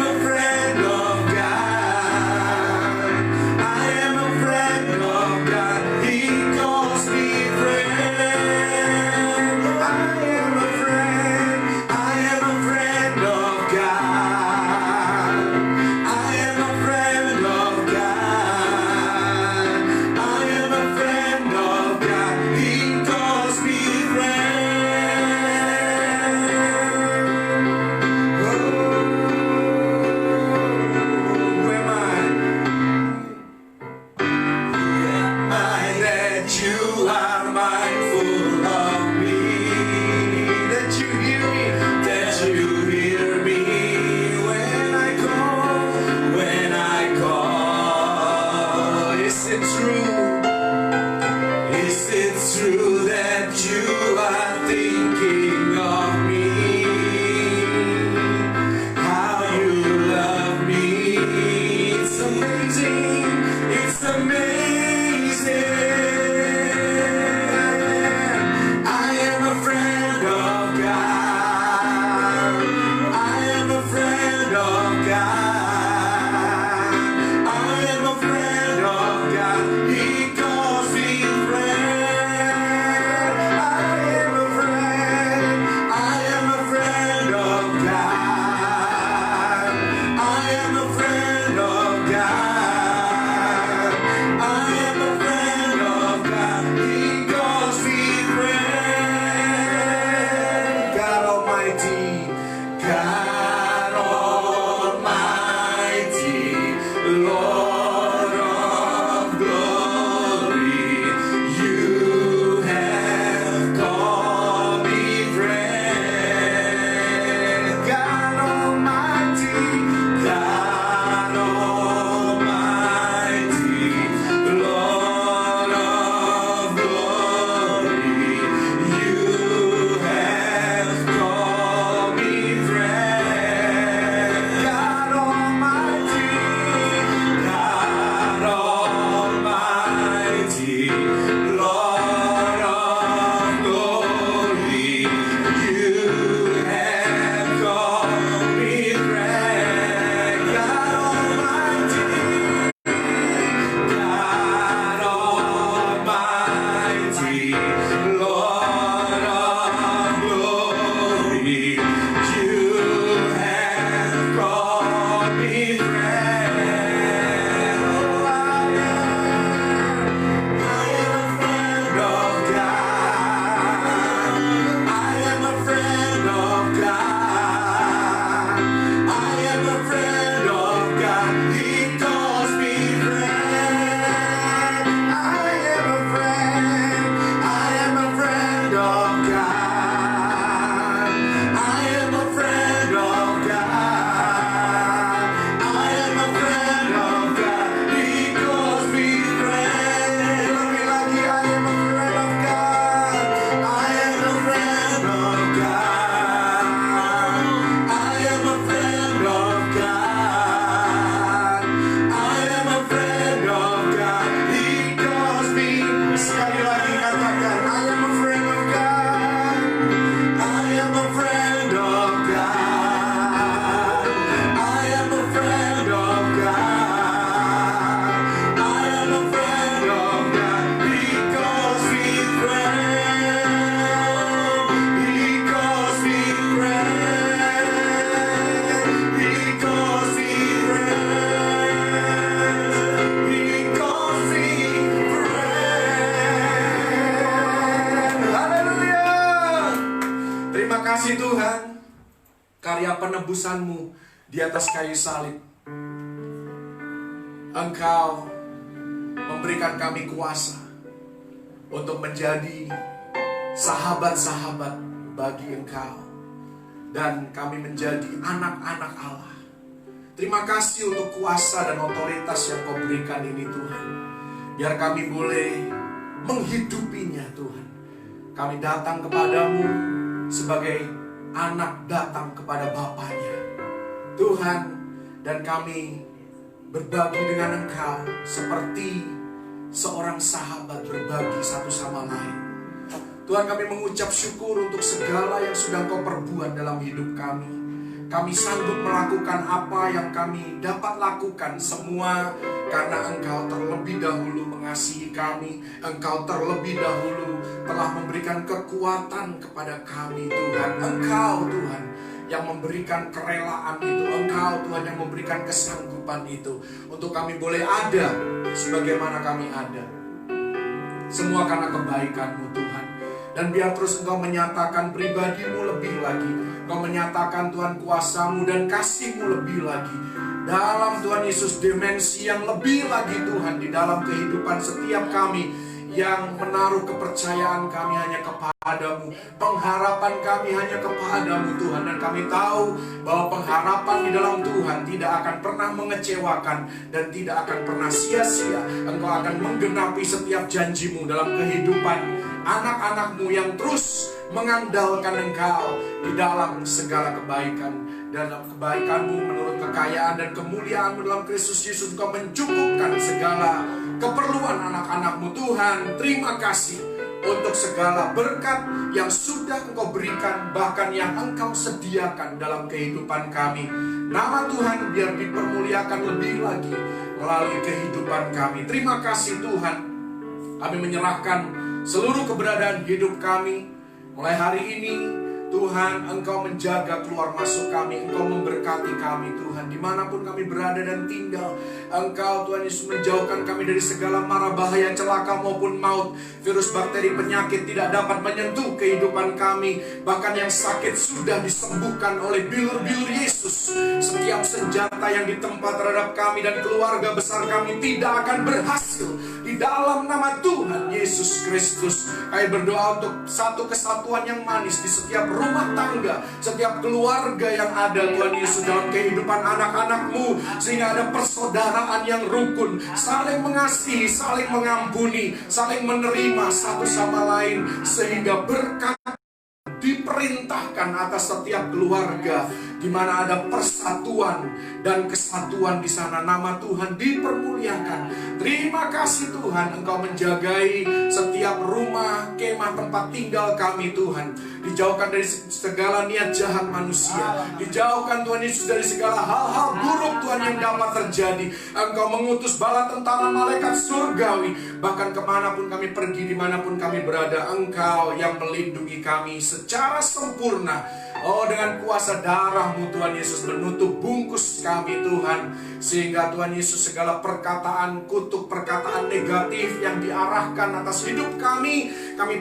penebusan-Mu di atas kayu salib. Engkau memberikan kami kuasa untuk menjadi sahabat-sahabat bagi Engkau, dan kami menjadi anak-anak Allah. Terima kasih untuk kuasa dan otoritas yang Kau berikan ini Tuhan. Biar kami boleh menghidupinya Tuhan. Kami datang kepadamu sebagai anak datang kepada Bapaknya Tuhan, dan kami berbagi dengan Engkau seperti seorang sahabat berbagi satu sama lain. Tuhan, kami mengucap syukur untuk segala yang sudah Kau perbuat dalam hidup kami. Kami sanggup melakukan apa yang kami dapat lakukan semua karena Engkau terlebih dahulu mengasihi kami. Engkau terlebih dahulu telah memberikan kekuatan kepada kami Tuhan. Engkau Tuhan yang memberikan kerelaan itu. Engkau Tuhan yang memberikan kesanggupan itu untuk kami boleh ada sebagaimana kami ada. Semua karena kebaikan-Mu Tuhan. Dan biar terus Engkau menyatakan pribadi-Mu lebih lagi. Engkau menyatakan Tuhan kuasa-Mu dan kasih-Mu lebih lagi. Dalam Tuhan Yesus dimensi yang lebih lagi Tuhan di dalam kehidupan setiap kami yang menaruh kepercayaan kami hanya kepadamu, pengharapan kami hanya kepadamu Tuhan. Dan kami tahu bahwa pengharapan di dalam Tuhan tidak akan pernah mengecewakan dan tidak akan pernah sia-sia. Engkau akan menggenapi setiap janji-Mu dalam kehidupan anak-anak-Mu yang terus mengandalkan Engkau di dalam segala kebaikan. Dalam kebaikan-Mu menurut kekayaan dan kemuliaan-Mu dalam Kristus Yesus, Engkau mencukupkan segala keperluan anak-anak-Mu Tuhan. Terima kasih untuk segala berkat yang sudah Engkau berikan, bahkan yang Engkau sediakan dalam kehidupan kami. Nama Tuhan biar dipermuliakan lebih lagi melalui kehidupan kami. Terima kasih Tuhan. Kami menyerahkan seluruh keberadaan hidup kami. Mulai hari ini Tuhan, Engkau menjaga keluar masuk kami. Engkau memberkati kami Tuhan dimanapun kami berada dan tinggal. Engkau Tuhan Yesus menjauhkan kami dari segala mara bahaya, celaka maupun maut. Virus, bakteri, penyakit tidak dapat menyentuh kehidupan kami. Bahkan yang sakit sudah disembuhkan oleh bilur-bilur Yesus. Setiap senjata yang ditempa terhadap kami dan keluarga besar kami tidak akan berhasil. Di dalam nama Tuhan Yesus Kristus, kami berdoa untuk satu kesatuan yang manis di setiap rumah tangga, setiap keluarga yang ada Tuhan Yesus dalam kehidupan anak-anak-Mu, sehingga ada persaudaraan yang rukun, saling mengasihi, saling mengampuni, saling menerima satu sama lain, sehingga berkat diperintahkan atas setiap keluarga di mana ada persatuan dan kesatuan di sana. Nama Tuhan dipermuliakan. Terima kasih Tuhan, Engkau menjagai setiap rumah, kemah, tempat tinggal kami Tuhan. Dijauhkan dari segala niat jahat manusia. Dijauhkan Tuhan Yesus dari segala hal-hal buruk Tuhan yang dapat terjadi. Engkau mengutus bala tentara malaikat surgawi. Bahkan kemanapun kami pergi, dimanapun kami berada, Engkau yang melindungi kami secara sempurna. Oh, dengan kuasa darah-Mu Tuhan Yesus menutup bungkus kami Tuhan, sehingga Tuhan Yesus segala perkataan kutuk, perkataan negatif yang diarahkan atas hidup kami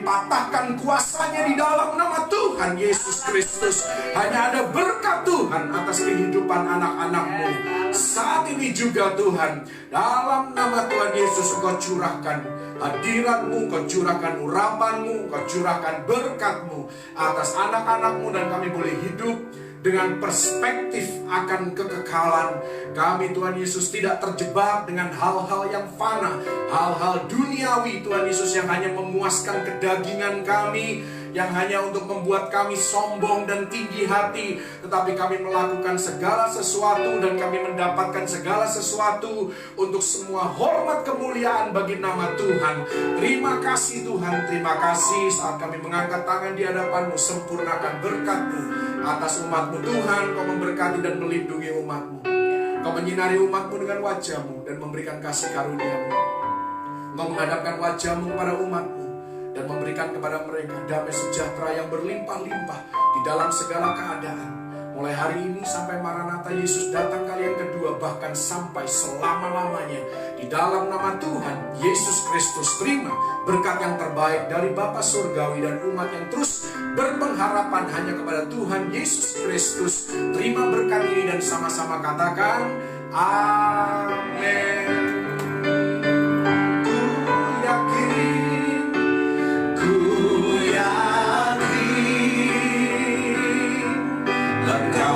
patahkan kuasanya di dalam nama Tuhan Yesus Kristus. Hanya ada berkat Tuhan atas kehidupan anak-anak-Mu saat ini juga Tuhan. Dalam nama Tuhan Yesus Engkau curahkan hadirat-Mu, Kau curahkan urapan-Mu, Kau curahkan berkat-Mu atas anak-anak-Mu, dan kami boleh hidup dengan perspektif akan kekekalan. Kami Tuhan Yesus tidak terjebak dengan hal-hal yang fana, hal-hal duniawi Tuhan Yesus yang hanya memuaskan kedagingan kami, yang hanya untuk membuat kami sombong dan tinggi hati. Tetapi kami melakukan segala sesuatu dan kami mendapatkan segala sesuatu untuk semua hormat kemuliaan bagi nama Tuhan. Terima kasih Tuhan, terima kasih saat kami mengangkat tangan di hadapan-Mu. Sempurnakan berkat-Mu atas umat-Mu Tuhan. Kau memberkati dan melindungi umat-Mu. Kau menyinari umat-Mu dengan wajah-Mu dan memberikan kasih karunia-Mu. Kau menghadapkan wajah-Mu kepada umat-Mu dan memberikan kepada mereka damai sejahtera yang berlimpah-limpah di dalam segala keadaan. Mulai hari ini sampai Maranatha Yesus datang kali yang kedua, bahkan sampai selama-lamanya, di dalam nama Tuhan Yesus Kristus, terima berkat yang terbaik dari Bapa Surgawi dan umat yang terus berpengharapan hanya kepada Tuhan Yesus Kristus. Terima berkat ini dan sama-sama katakan amin.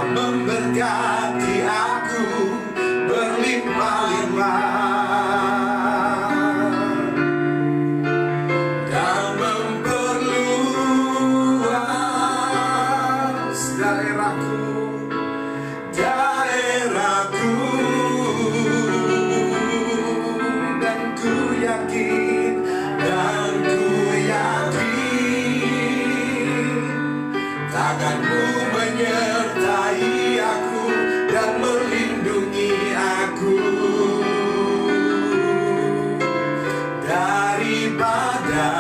Memberkati aku berlimpah-limpah dan memperluas daerahku, dan ku yakin tanganmu menyertai aku dan melindungi aku daripada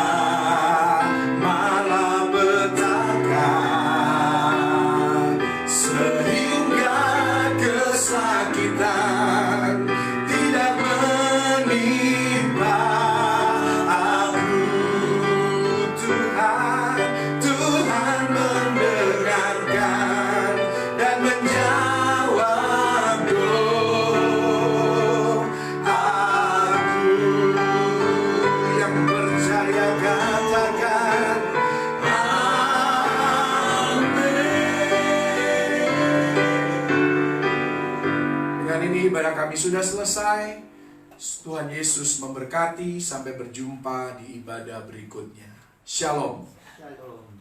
malapetaka, sehingga kesakitan tidak menimpa aku. Tuhan mendengarkan dan menjawab doaku. Yang percaya katakan amin. Dengan ini ibadah kami sudah selesai. Tuhan Yesus memberkati. Sampai berjumpa di ibadah berikutnya. Shalom. Shalom.